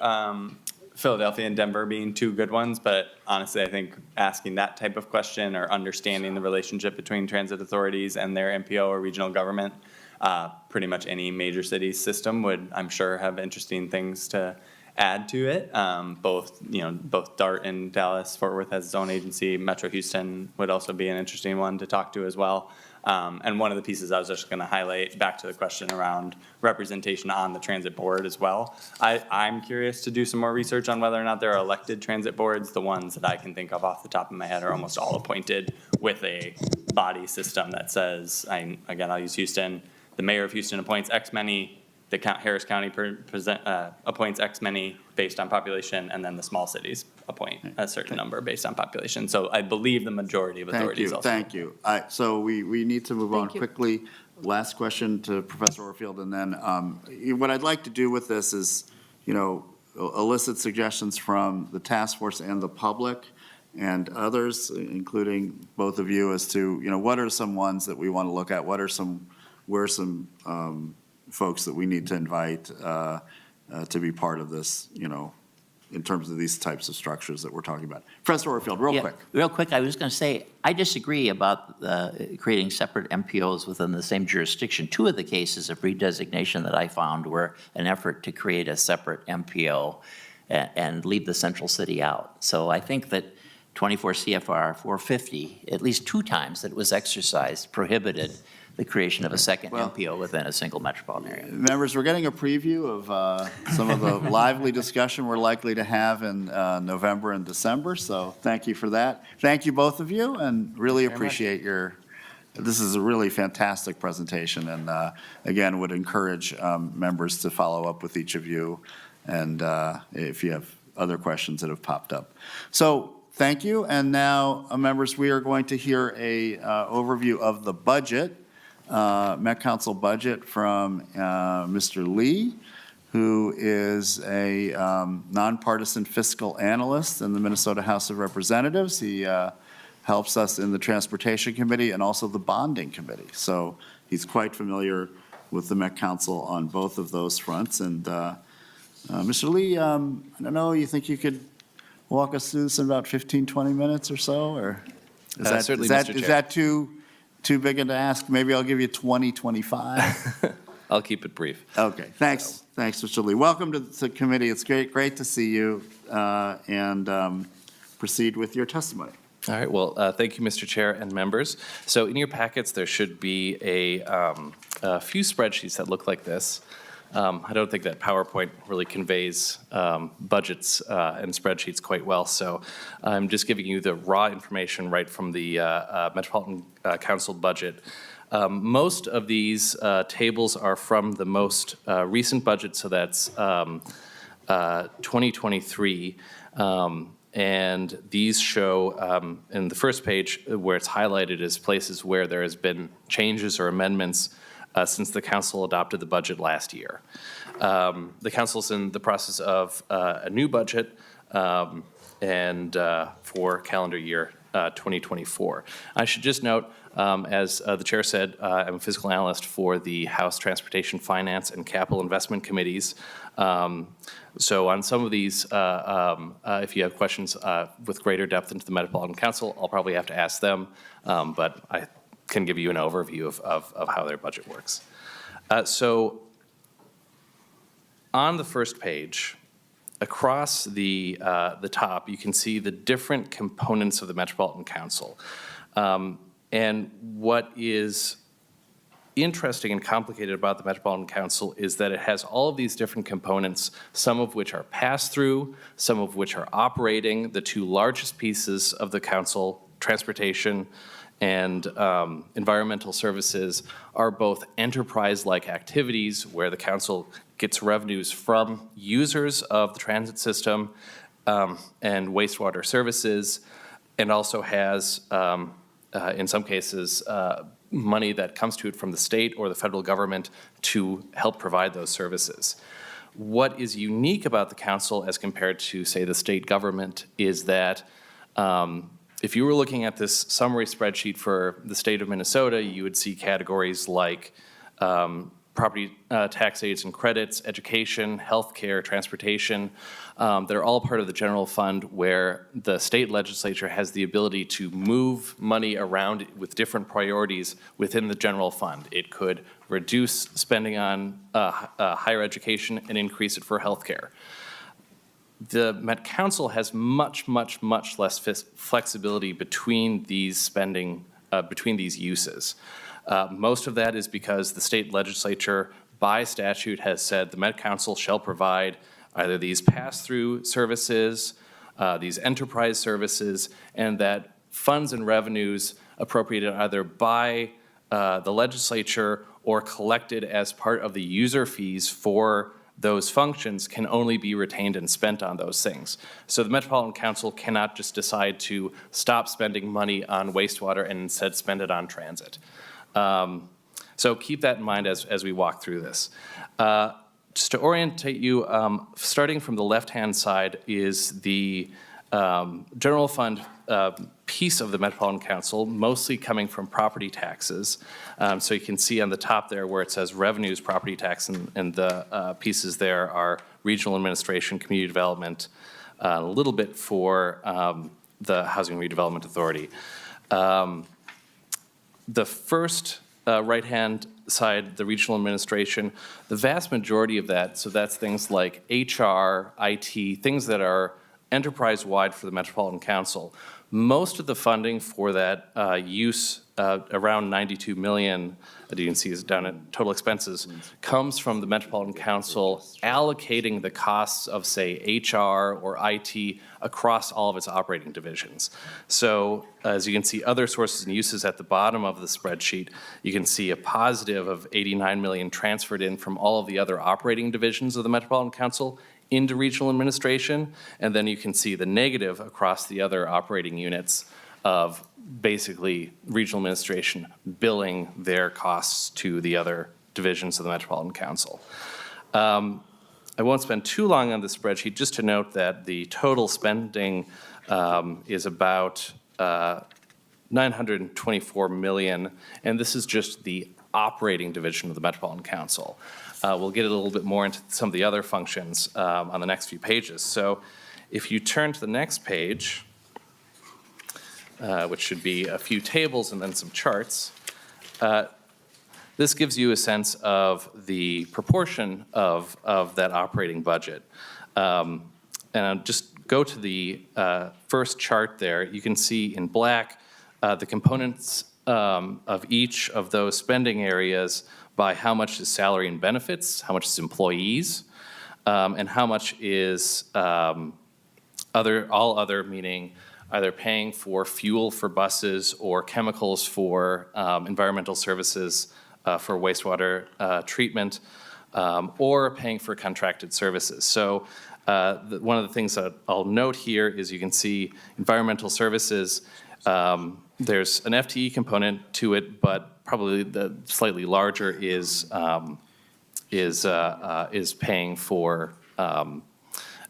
Philadelphia and Denver being two good ones, but honestly, I think asking that type of question or understanding the relationship between transit authorities and their MPO or regional government, pretty much any major city's system would, I'm sure, have interesting things to add to it. Both DART in Dallas, Fort Worth has its own agency. Metro Houston would also be an interesting one to talk to as well. And one of the pieces I was just going to highlight, back to the question around representation on the transit board as well. I'm curious to do some more research on whether or not there are elected transit boards. The ones that I can think of off the top of my head are almost all appointed with a body system that says, I'll use Houston, the mayor of Houston appoints X many, the Harris County appoints X many based on population, and then the small cities appoint a certain number based on population. So I believe the majority of authorities also. Thank you. So we need to move on Thank you. quickly. Last question to Professor Orfield, and then what I'd like to do with this is, elicit suggestions from the task force and the public and others, including both of you, as to, what are some ones that we want to look at? Where are some folks that we need to invite to be part of this, in terms of these types of structures that we're talking about. Professor Orfield, real quick. Real quick, I was going to say, I disagree about creating separate MPOs within the same jurisdiction. Two of the cases of redesignation that I found were an effort to create a separate MPO and leave the central city out. So I think that 24 CFR 450, at least two times that it was exercised, prohibited the creation of a second MPO within a single metropolitan area. Members, we're getting a preview of some of the lively discussion we're likely to have in November and December, so thank you for that. Thank you, both of you, and really appreciate this is a really fantastic presentation, and again, would encourage members to follow up with each of you, and if you have other questions that have popped up. So, thank you, and now, members, we are going to hear a overview of the budget. Met Council budget from Mr. Lee, who is a nonpartisan fiscal analyst in the Minnesota House of Representatives. He helps us in the Transportation Committee and also the Bonding Committee. So he's quite familiar with the Met Council on both of those fronts. And Mr. Lee, I don't know, you think you could walk us through this in about 15, 20 minutes or so? Or certainly, Mr. Chair. Is that too big to ask? Maybe I'll give you 20, 25. I'll keep it brief. Okay, thanks, Mr. Lee. Welcome to the committee. It's great to see you, and proceed with your testimony. All right, well, thank you, Mr. Chair and members. So in your packets, there should be a few spreadsheets that look like this. I don't think that PowerPoint really conveys budgets and spreadsheets quite well, so I'm just giving you the raw information right from the Metropolitan Council budget. Most of these tables are from the most recent budget, so that's 2023. And these show, in the first page, where it's highlighted as places where there has been changes or amendments since the council adopted the budget last year. The council's in the process of a new budget and for calendar year 2024. I should just note, as the chair said, I'm a fiscal analyst for the House Transportation, Finance, and Capital Investment Committees. So on some of these, if you have questions with greater depth into the Metropolitan Council, I'll probably have to ask them, but I can give you an overview of how their budget works. So on the first page, across the top, you can see the different components of the Metropolitan Council. And what is interesting and complicated about the Metropolitan Council is that it has all of these different components, some of which are pass-through, some of which are operating. The two largest pieces of the council, transportation and environmental services, are both enterprise-like activities where the council gets revenues from users of the transit system and wastewater services, and also has, in some cases, money that comes to it from the state or the federal government to help provide those services. What is unique about the council as compared to, say, the state government is that if you were looking at this summary spreadsheet for the state of Minnesota, you would see categories like property tax aids and credits, education, healthcare, transportation. They're all part of the general fund where the state legislature has the ability to move money around with different priorities within the general fund. It could reduce spending on higher education and increase it for healthcare. The Met Council has much less flexibility between these spending, between these uses. Most of that is because the state legislature, by statute, has said the Met Council shall provide either these pass-through services, these enterprise services, and that funds and revenues appropriated either by the legislature or collected as part of the user fees for those functions can only be retained and spent on those things. So the Metropolitan Council cannot just decide to stop spending money on wastewater and instead spend it on transit. So keep that in mind as we walk through this. Just to orientate you, starting from the left-hand side is the general fund piece of the Metropolitan Council, mostly coming from property taxes. So you can see on the top there where it says revenues, property tax, and the pieces there are regional administration, community development, a little bit for the Housing Redevelopment Authority. The first right-hand side, the regional administration, the vast majority of that, so that's things like HR, IT, things that are enterprise-wide for the Metropolitan Council. Most of the funding for that use, around $92 million, that you can see is down at total expenses, comes from the Metropolitan Council allocating the costs of, say, HR or IT across all of its operating divisions. So as you can see other sources and uses at the bottom of the spreadsheet, you can see a positive of $89 million transferred in from all of the other operating divisions of the Metropolitan Council into regional administration, and then you can see the negative across the other operating units of basically regional administration billing their costs to the other divisions of the Metropolitan Council. I won't spend too long on this spreadsheet, just to note that the total spending is about $924 million, and this is just the operating division of the Metropolitan Council. We'll get a little bit more into some of the other functions on the next few pages. So if you turn to the next page, which should be a few tables and then some charts, this this gives you a sense of the proportion of that operating budget. And I'll just go to the first chart there. You can see in black the components of each of those spending areas by how much is salary and benefits, how much is employees, and how much is all other, meaning either paying for fuel for buses or chemicals for environmental services for wastewater treatment, or paying for contracted services. So one of the things that I'll note here is you can see environmental services, there's an FTE component to it, but probably the slightly larger is paying for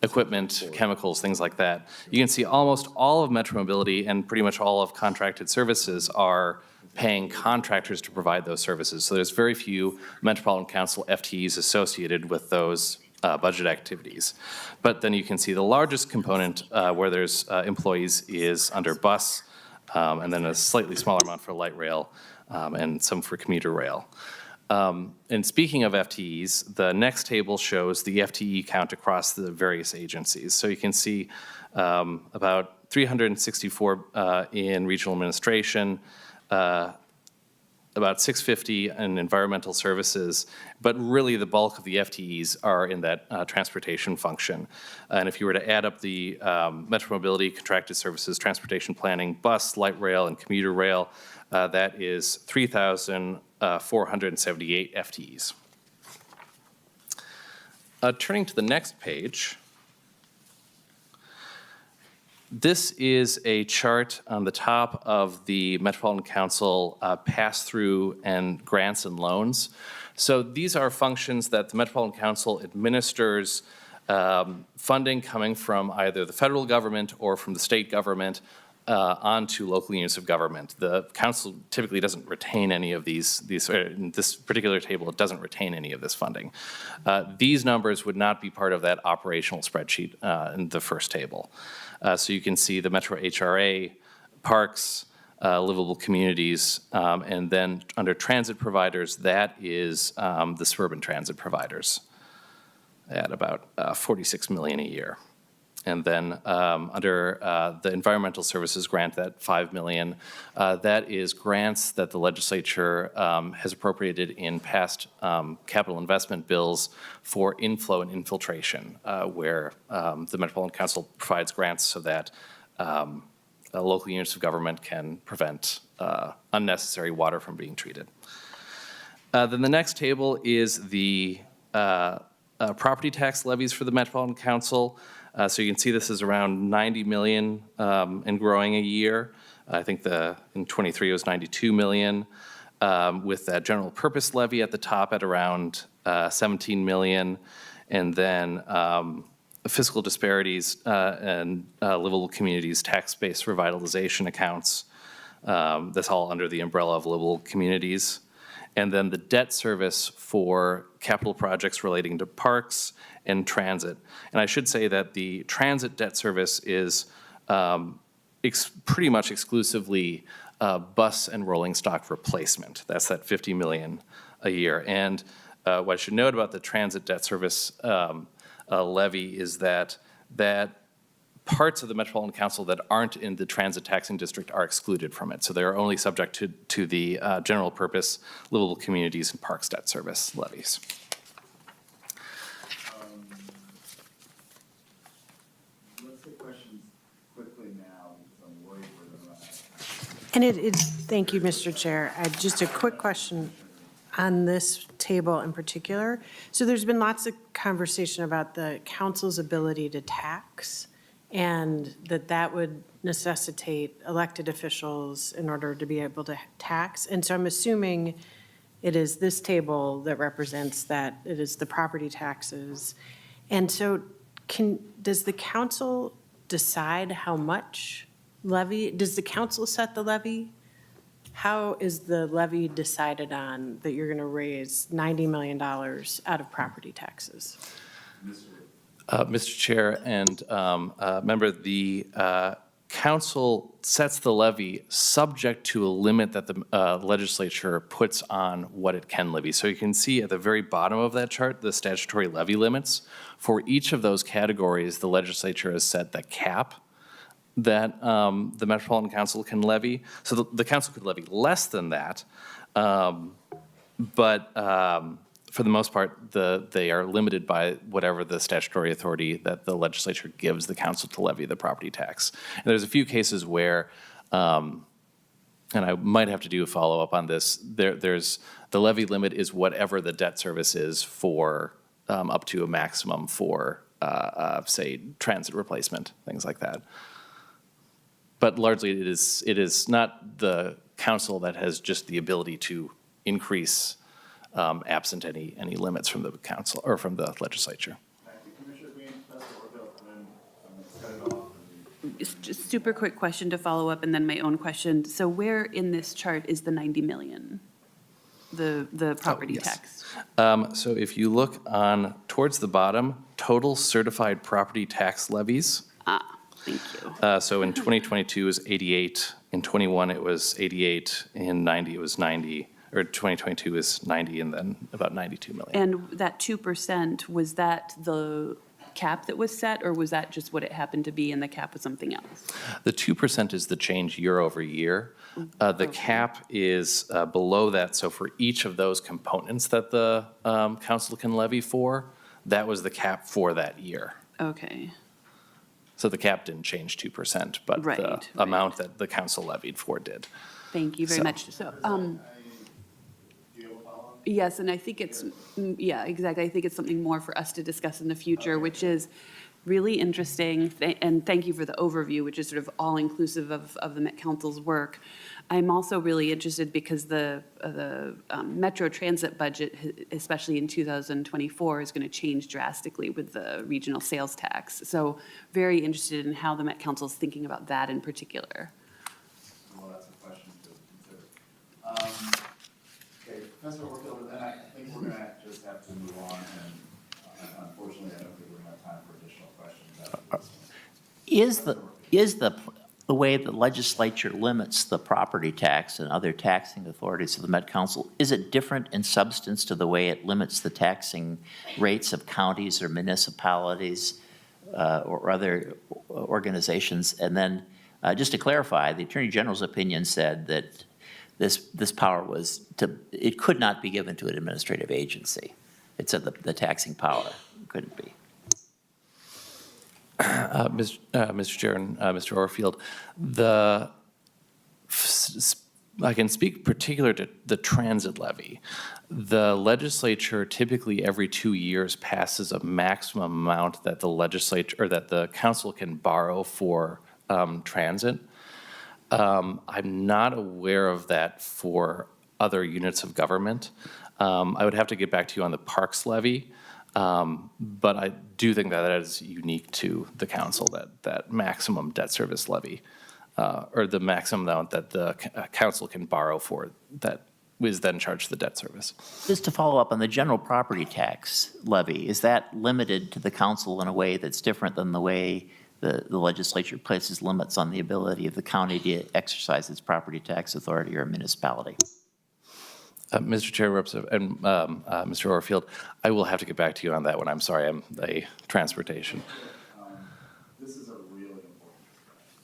equipment, chemicals, things like that. You can see almost all of Metro Mobility and pretty much all of contracted services are paying contractors to provide those services. So there's very few Metropolitan Council FTEs associated with those budget activities. But then you can see the largest component where there's employees is under bus, and then a slightly smaller amount for light rail, and some for commuter rail. And speaking of FTEs, the next table shows the FTE count across the various agencies. So you can see about 364 in regional administration, about 650 in environmental services, but really the bulk of the FTEs are in that transportation function. And if you were to add up the Metro Mobility, contracted services, transportation planning, bus, light rail, and commuter rail, that is 3,478 FTEs. Turning to the next page, this is a chart on the top of the Metropolitan Council pass-through and grants and loans. So these are functions that the Metropolitan Council administers, funding coming from either the federal government or from the state government onto local units of government. The council typically doesn't retain any of these in this particular table, it doesn't retain any of this funding. These numbers would not be part of that operational spreadsheet in the first table. So you can see the Metro HRA, parks, livable communities, and then under transit providers, that is the suburban transit providers at about 46 million a year. And then under the environmental services grant, that 5 million, that is grants that the legislature has appropriated in past capital investment bills for inflow and infiltration, where the Metropolitan Council provides grants so that local units of government can prevent unnecessary water from being treated. Then the next table is the property tax levies for the Metropolitan Council. So you can see this is around 90 million and growing a year. I think in 23 it was 92 million, with that general purpose levy at the top at around 17 million, and then fiscal disparities and livable communities tax-based revitalization accounts. That's all under the umbrella of livable communities. And then the debt service for capital projects relating to parks and transit. And I should say that the transit debt service is pretty much exclusively bus and rolling stock replacement. That's that 50 million a year. And what I should note about the transit debt service levy is that parts of the Metropolitan Council that aren't in the transit taxing district are excluded from it. So they're only subject to the general purpose livable communities and parks debt service levies. Let's take questions quickly now, because I'm worried we're going to run out. And thank you, Mr. Chair. Just a quick question on this table in particular. So there's been lots of conversation about the council's ability to tax, and that would necessitate elected officials in order to be able to tax. And so I'm assuming it is this table that represents that, it is the property taxes. And so does the council decide how much levy, does the council set the levy? How is the levy decided on that you're going to raise $90 million out of property taxes? Mr. Chair and member, the council sets the levy subject to a limit that the legislature puts on what it can levy. So you can see at the very bottom of that chart, the statutory levy limits. For each of those categories, the legislature has set the cap that the Metropolitan Council can levy. So the council could levy less than that, but for the most part, they are limited by whatever the statutory authority that the legislature gives the council to levy the property tax. And there's a few cases where, and I might have to do a follow-up on this, there's the levy limit is whatever the debt service is for up to a maximum for, say, transit replacement, things like that. But largely, it is not the council that has just the ability to increase absent any limits from the council or from the legislature. Just super quick question to follow up, and then my own question. So where in this chart is the 90 million, the property yes. tax? So if you look on towards the bottom, total certified property tax levies. Thank you. So in 2022 it was 88, in 21 it was 88, in 90 it was 90, or 2022 is 90, and then about 92 million. And that 2%, was that the cap that was set, or was that just what it happened to be and the cap was something else? The 2% is the change year over year. The cap is below that, so for each of those components that the council can levy for, that was the cap for that year. Okay. So the cap didn't change 2%, but the amount that the council levied for did. Thank you very much. So, yes, and I think it's, yeah, exactly. I think it's something more for us to discuss in the future, which is really interesting. And thank you for the overview, which is sort of all-inclusive of the Met Council's work. I'm also really interested because the Metro Transit budget, especially in 2024, is going to change drastically with the regional sales tax. So very interested in how the Met Council is thinking about that in particular. Well, that's a question to consider. Okay, Professor Orfield, then I think we're going to just have to move on, and unfortunately, I don't think we're going to have time for additional questions after this one. Is the way the legislature limits the property tax and other taxing authorities of the Met Council, is it different in substance to the way it limits the taxing rates of counties or municipalities or other organizations? And then, just to clarify, the Attorney General's opinion said that this power it could not be given to an administrative agency. It said the taxing power couldn't be. Mr. Chair and Mr. Orfield, I can speak particular to the transit levy. The legislature typically every 2 years passes a maximum amount that the legislature or that the council can borrow for transit. I'm not aware of that for other units of government. I would have to get back to you on the parks levy. But I do think that is unique to the council, that maximum debt service levy, or the maximum amount that the council can borrow for that is then charged to the debt service. Just to follow up on the general property tax levy, is that limited to the council in a way that's different than the way the legislature places limits on the ability of the county to exercise its property tax authority or municipality? Mr. Chair and Mr. Orfield, I will have to get back to you on that one. I'm sorry, I'm a transportation. This is a really important discussion,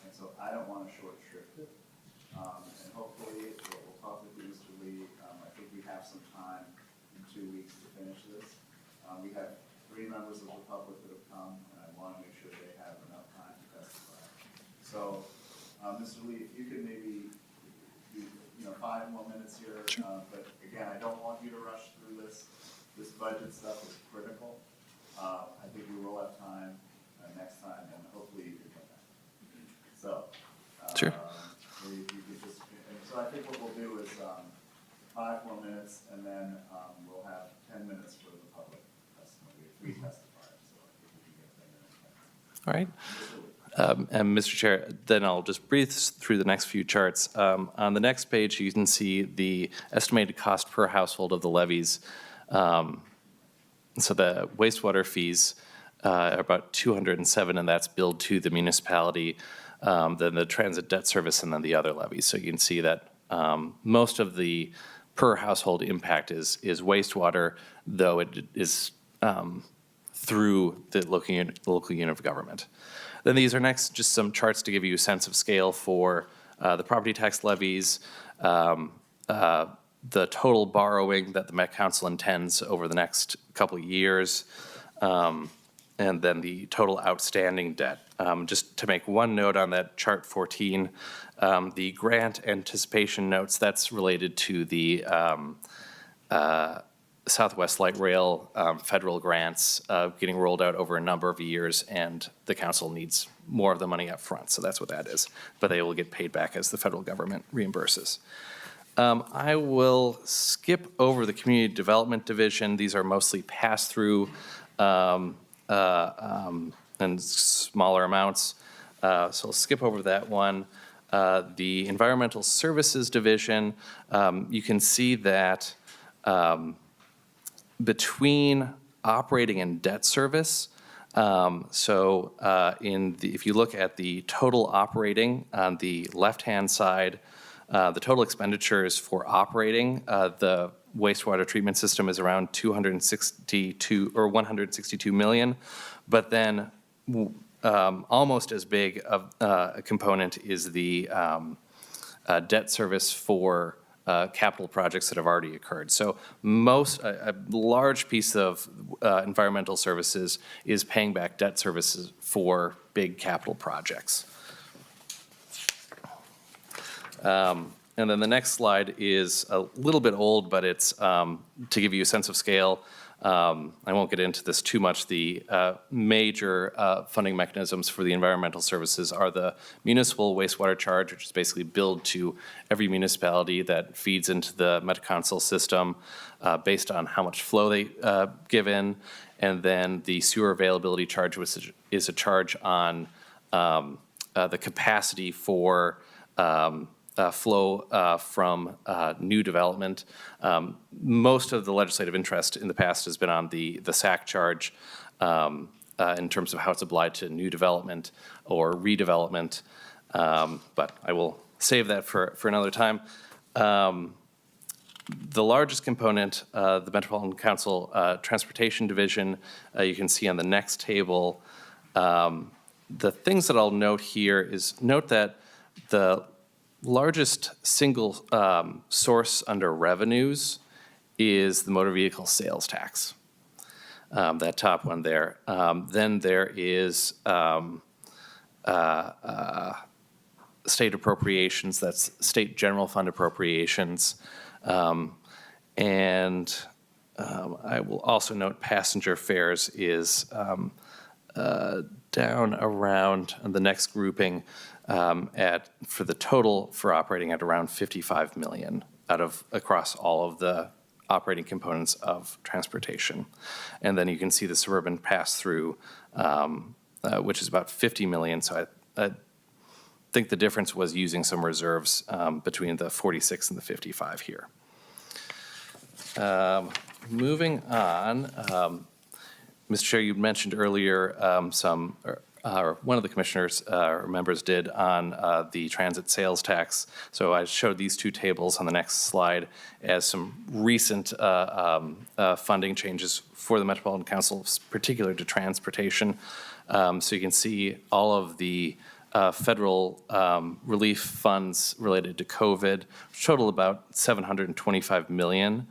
and so I don't want to short shrift it. And hopefully, we'll talk with you, Mr. Lee. I think we have some time in 2 weeks to finish this. We have 3 members of the public that have come, and I want to make sure they have enough time to testify. So, Mr. Lee, if you could maybe 5 more minutes here, but again, I don't want you to rush through this. This budget stuff is critical. I think we will have time next time, and hopefully you can come back. So, Sure. You could just, so I think what we'll do is 5 more minutes, and then we'll have 10 minutes for the public testimony. We have 3 testifiers, so I think we can get there in 10 minutes. All right. And Mr. Chair, then I'll just breeze through the next few charts. On the next page, you can see the estimated cost per household of the levies. So the wastewater fees are about $207, and that's billed to the municipality. then the transit debt service, and then the other levies. So you can see that most of the per household impact is wastewater, though it is through the local unit of government. Then these are next just some charts to give you a sense of scale for the property tax levies, the total borrowing that the Met Council intends over the next couple of years, and then the total outstanding debt. Just to make one note on that chart 14, the grant anticipation notes, that's related to the Southwest Light Rail federal grants getting rolled out over a number of years, and the council needs more of the money up front, so that's what that is. But they will get paid back as the federal government reimburses. I will skip over the Community Development Division. These are mostly pass-through and smaller amounts, so I'll skip over that one. The Environmental Services Division, you can see that between operating and debt service, if you look at the total operating on the left-hand side, the total expenditures for operating the wastewater treatment system is around 162 million, but then almost as big of a component is the debt service for capital projects that have already occurred. So a large piece of environmental services is paying back debt services for big capital projects. And then the next slide is a little bit old, but it's to give you a sense of scale. I won't get into this too much. The major funding mechanisms for the environmental services are the municipal wastewater charge, which is basically billed to every municipality that feeds into the Met-Council system based on how much flow they give in. And then the sewer availability charge, which is a charge on the capacity for flow from new development. Most of the legislative interest in the past has been on the SAC charge in terms of how it's applied to new development or redevelopment, but I will save that for another time. The largest component, the Metropolitan Council Transportation Division, you can see on the next table. The things that I'll note here is note that the largest single source under revenues is the motor vehicle sales tax, that top one there. Then there is state appropriations, that's state general fund appropriations. And I will also note passenger fares is down around the next grouping for the total for operating at around 55 million across all of the operating components of transportation. And then you can see the suburban pass-through, which is about 50 million. So I think the difference was using some reserves between the 46 and the 55 here. Moving on, Mr. Chair, you mentioned earlier one of the commissioners or members did on the transit sales tax. So I showed these two tables on the next slide as some recent funding changes for the Metropolitan Council, particular to transportation. So you can see all of the federal relief funds related to COVID, which total about $725 million.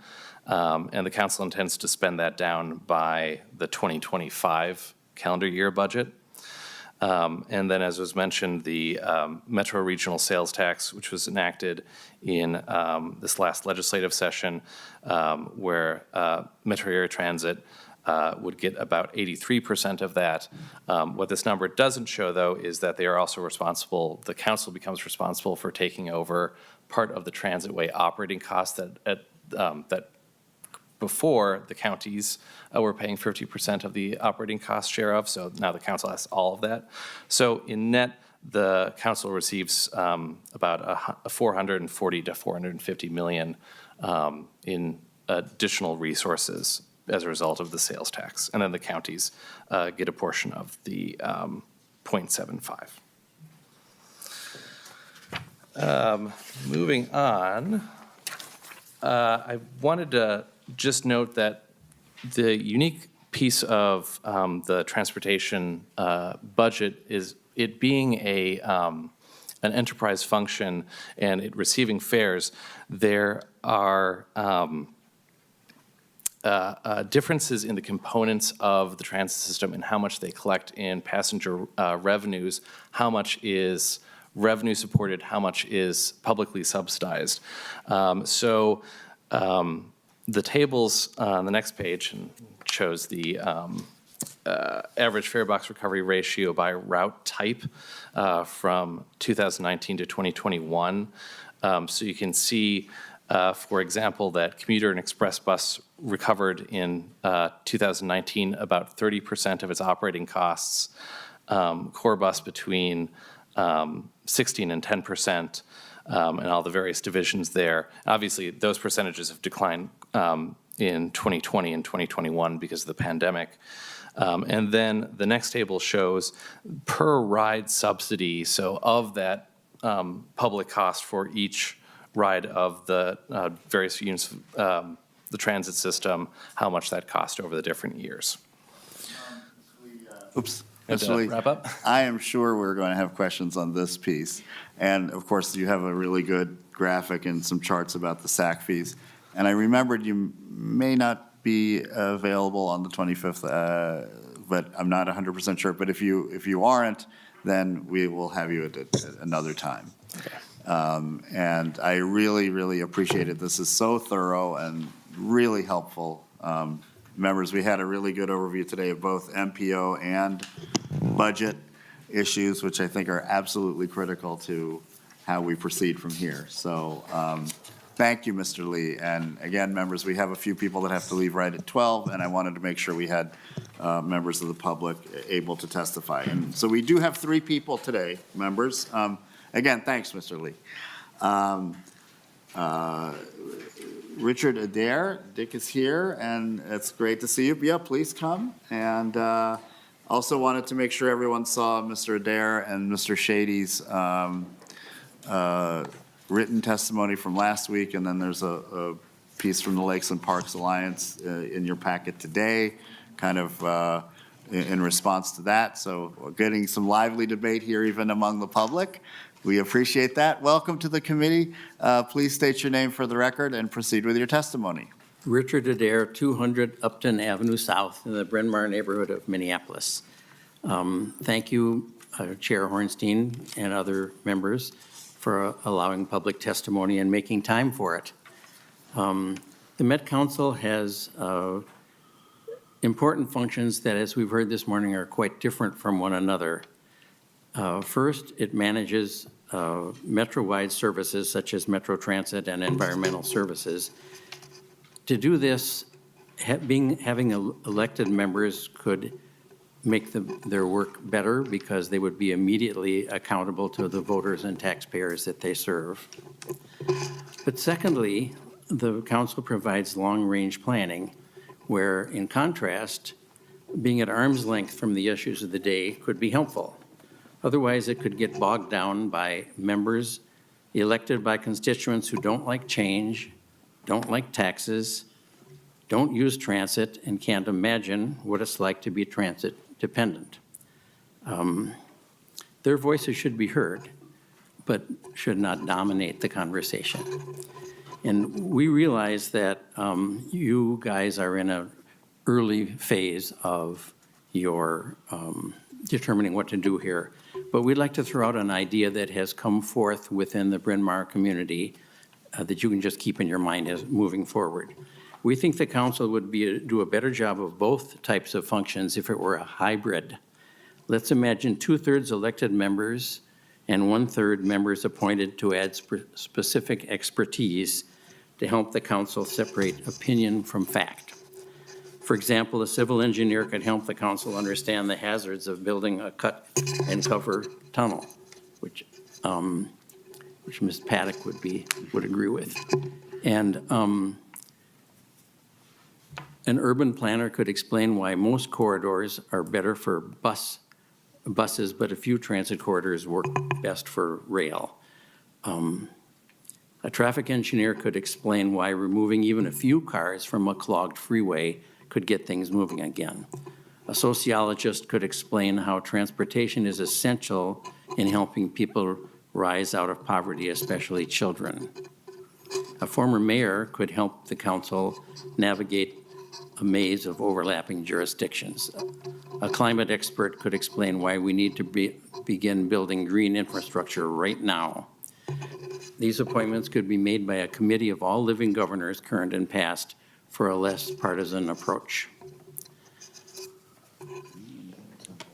And the council intends to spend that down by the 2025 calendar year budget. And then, as was mentioned, the Metro Regional Sales Tax, which was enacted in this last legislative session, where Metro Area Transit would get about 83% of that. What this number doesn't show, though, is that they are also responsible, the council becomes responsible for taking over part of the transitway operating costs that before the counties were paying 50% of the operating cost share of, so now the council has all of that. So in net, the council receives about 440 to 450 million in additional resources as a result of the sales tax. And then the counties get a portion of the 0.75. Moving on, I wanted to just note that the unique piece of the transportation budget is it being an enterprise function and it receiving fares. There are differences in the components of the transit system and how much they collect in passenger revenues, how much is revenue supported, how much is publicly subsidized. The tables on the next page shows the average fare box recovery ratio by route type from 2019 to 2021. So you can see, for example, that commuter and express bus recovered in 2019 about 30% of its operating costs, core bus between 16 and 10%, and all the various divisions there. Obviously, those percentages have declined in 2020 and 2021 because of the pandemic. And then the next table shows per ride subsidy, so of that public cost for each ride of the various units of the transit system, how much that cost over the different years. Oops. And Mr. Lee, wrap up? I am sure we're going to have questions on this piece. And of course, you have a really good graphic and some charts about the SAC fees. And I remembered you may not be available on the 25th, but I'm not 100% sure. But if you aren't, then we will have you at another time. Okay. And I really, really appreciate it. This is so thorough and really helpful. Members, we had a really good overview today of both MPO and budget issues, which I think are absolutely critical to how we proceed from here. So thank you, Mr. Lee. And again, members, we have a few people that have to leave right at 12, and I wanted to make sure we had members of the public able to testify. And so we do have 3 people today, members. Again, thanks, Mr. Lee. Richard Adair, Dick is here, and it's great to see you. Yeah, please come. And also wanted to make sure everyone saw Mr. Adair and Mr. Shady's written testimony from last week, and then there's a piece from the Lakes and Parks Alliance in your packet today, kind of in response to that. So we're getting some lively debate here even among the public. We appreciate that. Welcome to the committee. Please state your name for the record and proceed with your testimony. Richard Adair, 200 Upton Avenue South in the Bryn Mawr neighborhood of Minneapolis. Thank you, Chair Hornstein and other members for allowing public testimony and making time for it. The Met Council has important functions that, as we've heard this morning, are quite different from one another. First, it manages metro-wide services such as Metro Transit and environmental services. To do this, having elected members could make their work better because they would be immediately accountable to the voters and taxpayers that they serve. But secondly, the council provides long-range planning where, in contrast, being at arm's length from the issues of the day could be helpful. Otherwise, it could get bogged down by members elected by constituents who don't like change, don't like taxes, don't use transit, and can't imagine what it's like to be transit dependent. Their voices should be heard, but should not dominate the conversation. And we realize that you guys are in an early phase of your determining what to do here. But we'd like to throw out an idea that has come forth within the Bryn Mawr community that you can just keep in your mind as moving forward. We think the council would do a better job of both types of functions if it were a hybrid. Let's imagine 2/3 elected members and 1/3 members appointed to add specific expertise to help the council separate opinion from fact. For example, a civil engineer could help the council understand the hazards of building a cut and cover tunnel, which Ms. Paddock would agree with. And an urban planner could explain why most corridors are better for buses, but a few transit corridors work best for rail. A traffic engineer could explain why removing even a few cars from a clogged freeway could get things moving again. A sociologist could explain how transportation is essential in helping people rise out of poverty, especially children. A former mayor could help the council navigate a maze of overlapping jurisdictions. A climate expert could explain why we need to begin building green infrastructure right now. These appointments could be made by a committee of all living governors, current and past, for a less partisan approach.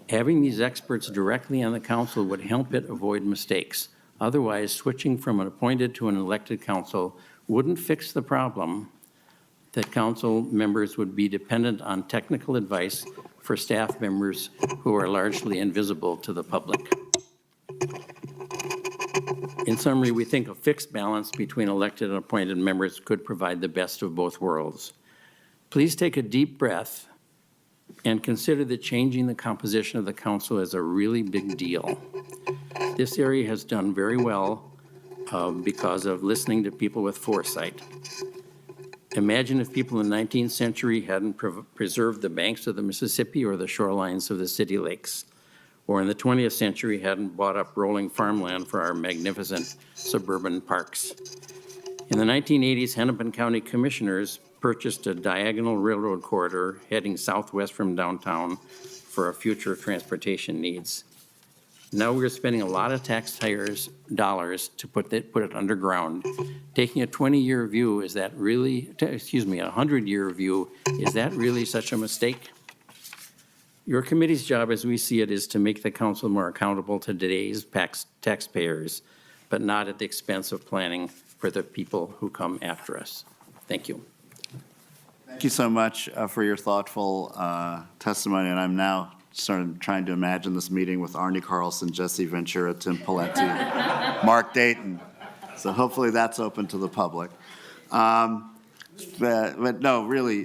Having these experts directly on the council would help it avoid mistakes. Otherwise, switching from an appointed to an elected council wouldn't fix the problem that council members would be dependent on technical advice for staff members who are largely invisible to the public. In summary, we think a fixed balance between elected and appointed members could provide the best of both worlds. Please take a deep breath and consider that changing the composition of the council is a really big deal. This area has done very well because of listening to people with foresight. Imagine if people in the 19th century hadn't preserved the banks of the Mississippi or the shorelines of the city lakes, or in the 20th century hadn't bought up rolling farmland for our magnificent suburban parks. In the 1980s, Hennepin County Commissioners purchased a diagonal railroad corridor heading southwest from downtown for our future transportation needs. Now we're spending a lot of taxpayers' dollars to put it underground. Taking a 20-year view, is that really, a 100-year view, is that really such a mistake? Your committee's job, as we see it, is to make the council more accountable to today's taxpayers, but not at the expense of planning for the people who come after us. Thank you. Thank you so much for your thoughtful testimony, and I'm now trying to imagine this meeting with Arnie Carlson, Jesse Ventura, Tim Paletti, Mark Dayton. So hopefully that's open to the public. But no, really,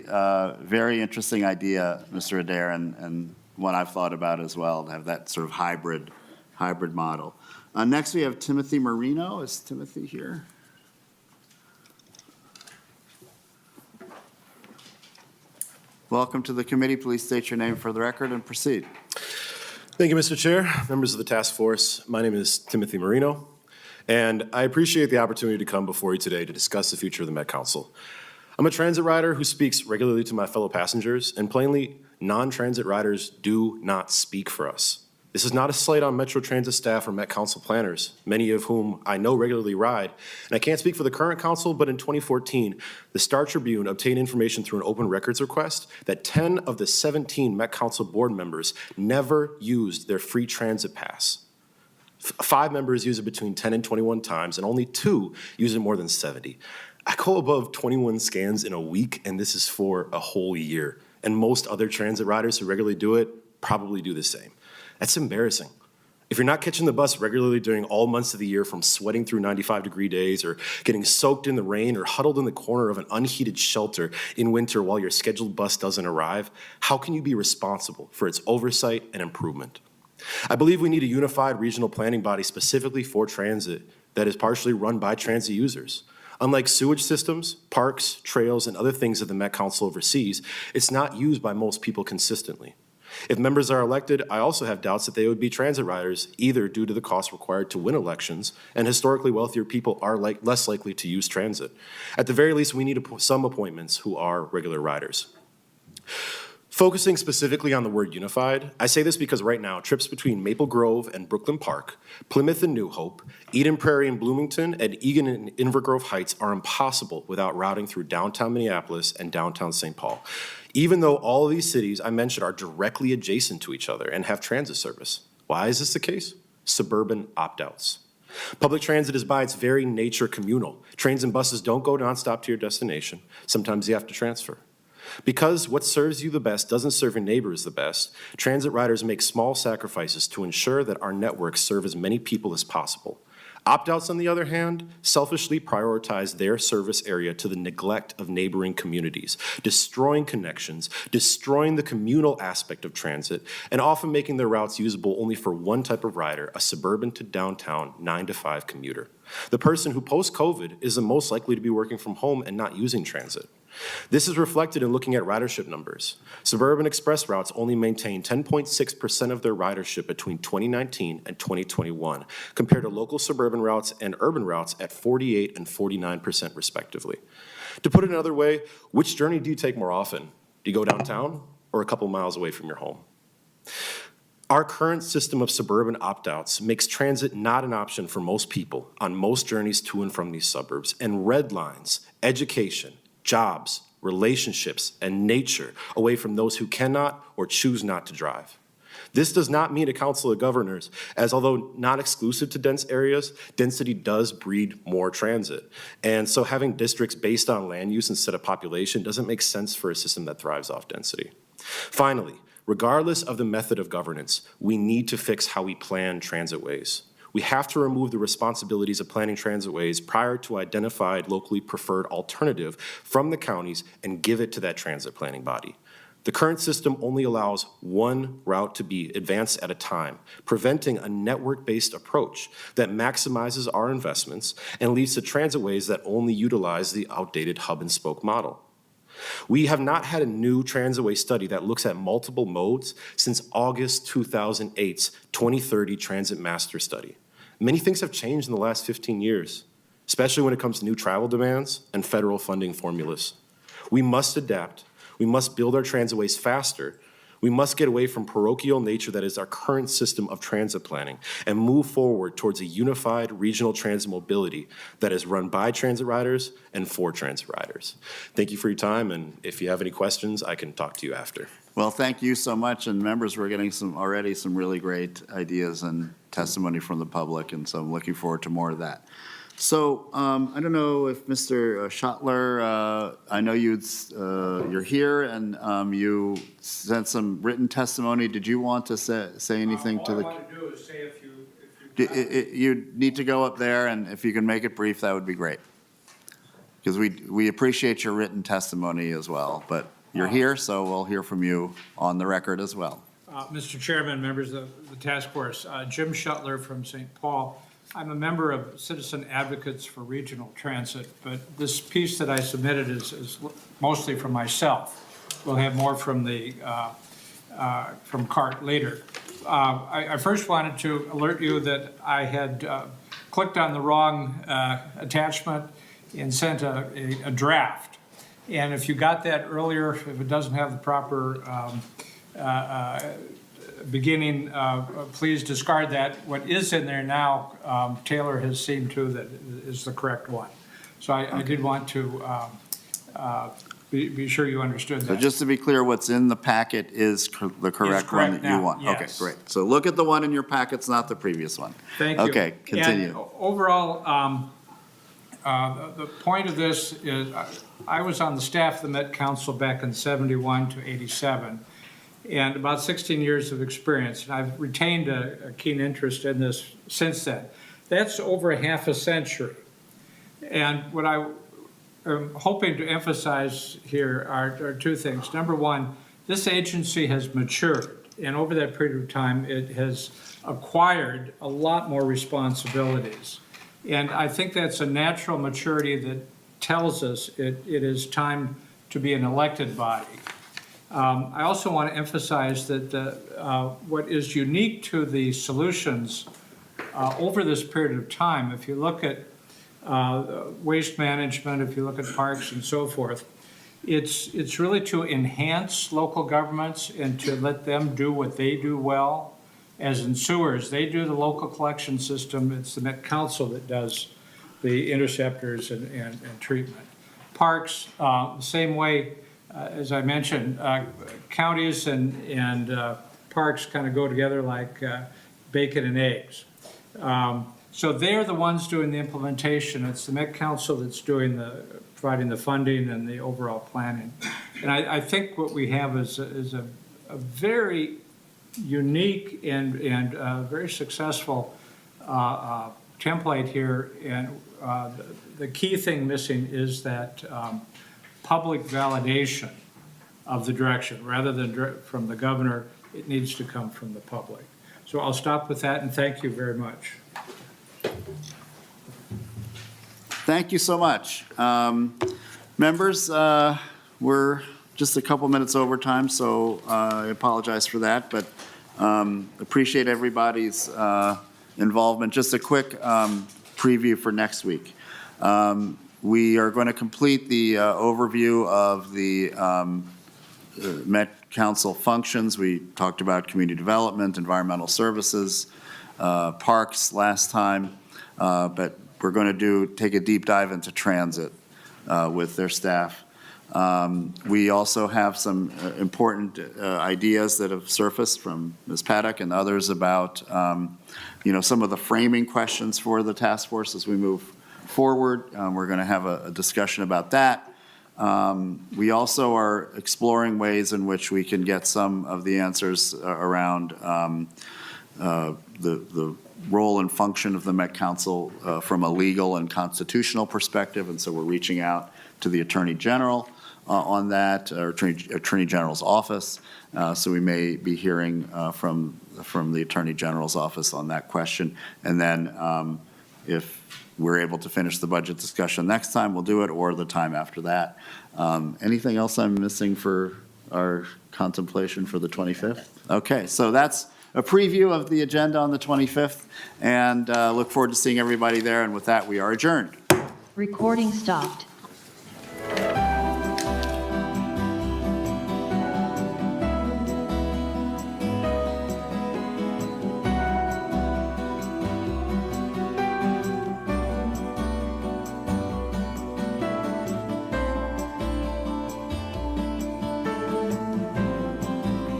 very interesting idea, Mr. Adair, and one I've thought about as well, to have that sort of hybrid model. Next, we have Timothy Marino. Is Timothy here? Welcome to the committee. Please state your name for the record and proceed. Thank you, Mr. Chair, members of the task force. My name is Timothy Marino, and I appreciate the opportunity to come before you today to discuss the future of the Met Council. I'm a transit rider who speaks regularly to my fellow passengers, and plainly, non-transit riders do not speak for us. This is not a slight on Metro Transit staff or Met Council planners, many of whom I know regularly ride. And I can't speak for the current council, but in 2014, the Star Tribune obtained information through an open records request that 10 of the 17 Met Council board members never used their free transit pass. 5 members use it between 10 and 21 times, and only 2 use it more than 70. I go above 21 scans in a week, and this is for a whole year. And most other transit riders who regularly do it probably do the same. That's embarrassing. If you're not catching the bus regularly during all months of the year, from sweating through 95-degree days or getting soaked in the rain or huddled in the corner of an unheated shelter in winter while your scheduled bus doesn't arrive, how can you be responsible for its oversight and improvement? I believe we need a unified regional planning body specifically for transit that is partially run by transit users. Unlike sewage systems, parks, trails, and other things that the Met Council oversees, it's not used by most people consistently. If members are elected, I also have doubts that they would be transit riders, either due to the cost required to win elections, and historically wealthier people are less likely to use transit. At the very least, we need some appointments who are regular riders. Focusing specifically on the word unified, I say this because right now, trips between Maple Grove and Brooklyn Park, Plymouth and New Hope, Eden Prairie and Bloomington, and Egan and Inver Grove Heights are impossible without routing through downtown Minneapolis and downtown St. Paul. Even though all of these cities I mentioned are directly adjacent to each other and have transit service. Why is this the case? Suburban opt-outs. Public transit is by its very nature communal. Trains and buses don't go nonstop to your destination. Sometimes you have to transfer. Because what serves you the best doesn't serve your neighbors the best, transit riders make small sacrifices to ensure that our networks serve as many people as possible. Opt-outs, on the other hand, selfishly prioritize their service area to the neglect of neighboring communities, destroying connections, destroying the communal aspect of transit, and often making their routes usable only for one type of rider, a suburban to downtown 9-to-5 commuter. The person who post-COVID is the most likely to be working from home and not using transit. This is reflected in looking at ridership numbers. Suburban express routes only maintained 10.6% of their ridership between 2019 and 2021, compared to local suburban routes and urban routes at 48 and 49% respectively. To put it another way, which journey do you take more often? Do you go downtown or a couple miles away from your home? Our current system of suburban opt-outs makes transit not an option for most people on most journeys to and from these suburbs, and red lines education, jobs, relationships, and nature away from those who cannot or choose not to drive. This does not mean a council of governors, as although not exclusive to dense areas, density does breed more transit. And so having districts based on land use instead of population doesn't make sense for a system that thrives off density. Finally, regardless of the method of governance, we need to fix how we plan transitways. We have to remove the responsibilities of planning transitways prior to identified locally preferred alternative from the counties and give it to that transit planning body. The current system only allows one route to be advanced at a time, preventing a network-based approach that maximizes our investments and leads to transitways that only utilize the outdated hub-and-spoke model. We have not had a new transitway study that looks at multiple modes since August 2008's 2030 Transit Master Study. Many things have changed in the last 15 years, especially when it comes to new travel demands and federal funding formulas. We must adapt. We must build our transitways faster. We must get away from parochial nature that is our current system of transit planning and move forward towards a unified regional transit mobility that is run by transit riders and for transit riders. Thank you for your time, and if you have any questions, I can talk to you after. Well, thank you so much, and members, we're getting already some really great ideas and testimony from the public, and so I'm looking forward to more of that. So I don't know if Mr. Schottler, I know you're here and you sent some written testimony. Did you want to say anything to the? All I want to do is say if you You need to go up there, and if you can make it brief, that would be great. Because we appreciate your written testimony as well, but you're here, so we'll hear from you on the record as well. Mr. Chairman, members of the task force, Jim Schottler from St. Paul. I'm a member of Citizen Advocates for Regional Transit, but this piece that I submitted is mostly from myself. We'll have more from from CART later. I first wanted to alert you that I had clicked on the wrong attachment and sent a draft. And if you got that earlier, if it doesn't have the proper beginning, please discard that. What is in there now, Taylor has seen to that is the correct one. So I did want to be sure you understood that. So just to be clear, what's in the packet is the correct one that you now, want? Okay, yes. great. So look at the one in your packets, not the previous one. Thank you. Okay, continue. And overall, the point of this is I was on the staff of the Met Council back in 71 to 87. And about 16 years of experience. And I've retained a keen interest in this since then. That's over a half a century. And what I am hoping to emphasize here are two things. Number one, this agency has matured. And over that period of time, it has acquired a lot more responsibilities. And I think that's a natural maturity that tells us it is time to be an elected body. I also want to emphasize that what is unique to the solutions over this period of time, if you look at waste management, if you look at parks and so forth, it's really to enhance local governments and to let them do what they do well. As in sewers, they do the local collection system. It's the Met Council that does the interceptors and treatment. Parks, the same way. As I mentioned, counties and parks kind of go together like bacon and eggs. So they're the ones doing the implementation. It's the Met Council that's providing the funding and the overall planning. And I think what we have is a very unique and very successful template here, and the key thing missing is that public validation of the direction. Rather than from the governor, it needs to come from the public. So I'll stop with that, and thank you very much. Thank you so much. Members, we're just a couple minutes over time, so I apologize for that, but appreciate everybody's involvement. Just a quick preview for next week. We are going to complete the overview of the Met Council functions. We talked about community development, environmental services, parks last time, but we're going to take a deep dive into transit with their staff. We also have some important ideas that have surfaced from Ms. Paddock and others about, some of the framing questions for the task force as we move forward. We're going to have a discussion about that. We also are exploring ways in which we can get some of the answers around the role and function of the Met Council from a legal and constitutional perspective, and so we're reaching out to the Attorney General on that, or Attorney General's office. So we may be hearing from the Attorney General's office on that question. And then if we're able to finish the budget discussion next time, we'll do it, or the time after that. Anything else I'm missing for our contemplation for the 25th? Okay, so that's a preview of the agenda on the 25th, and look forward to seeing everybody there. And with that, we are adjourned. Recording stopped.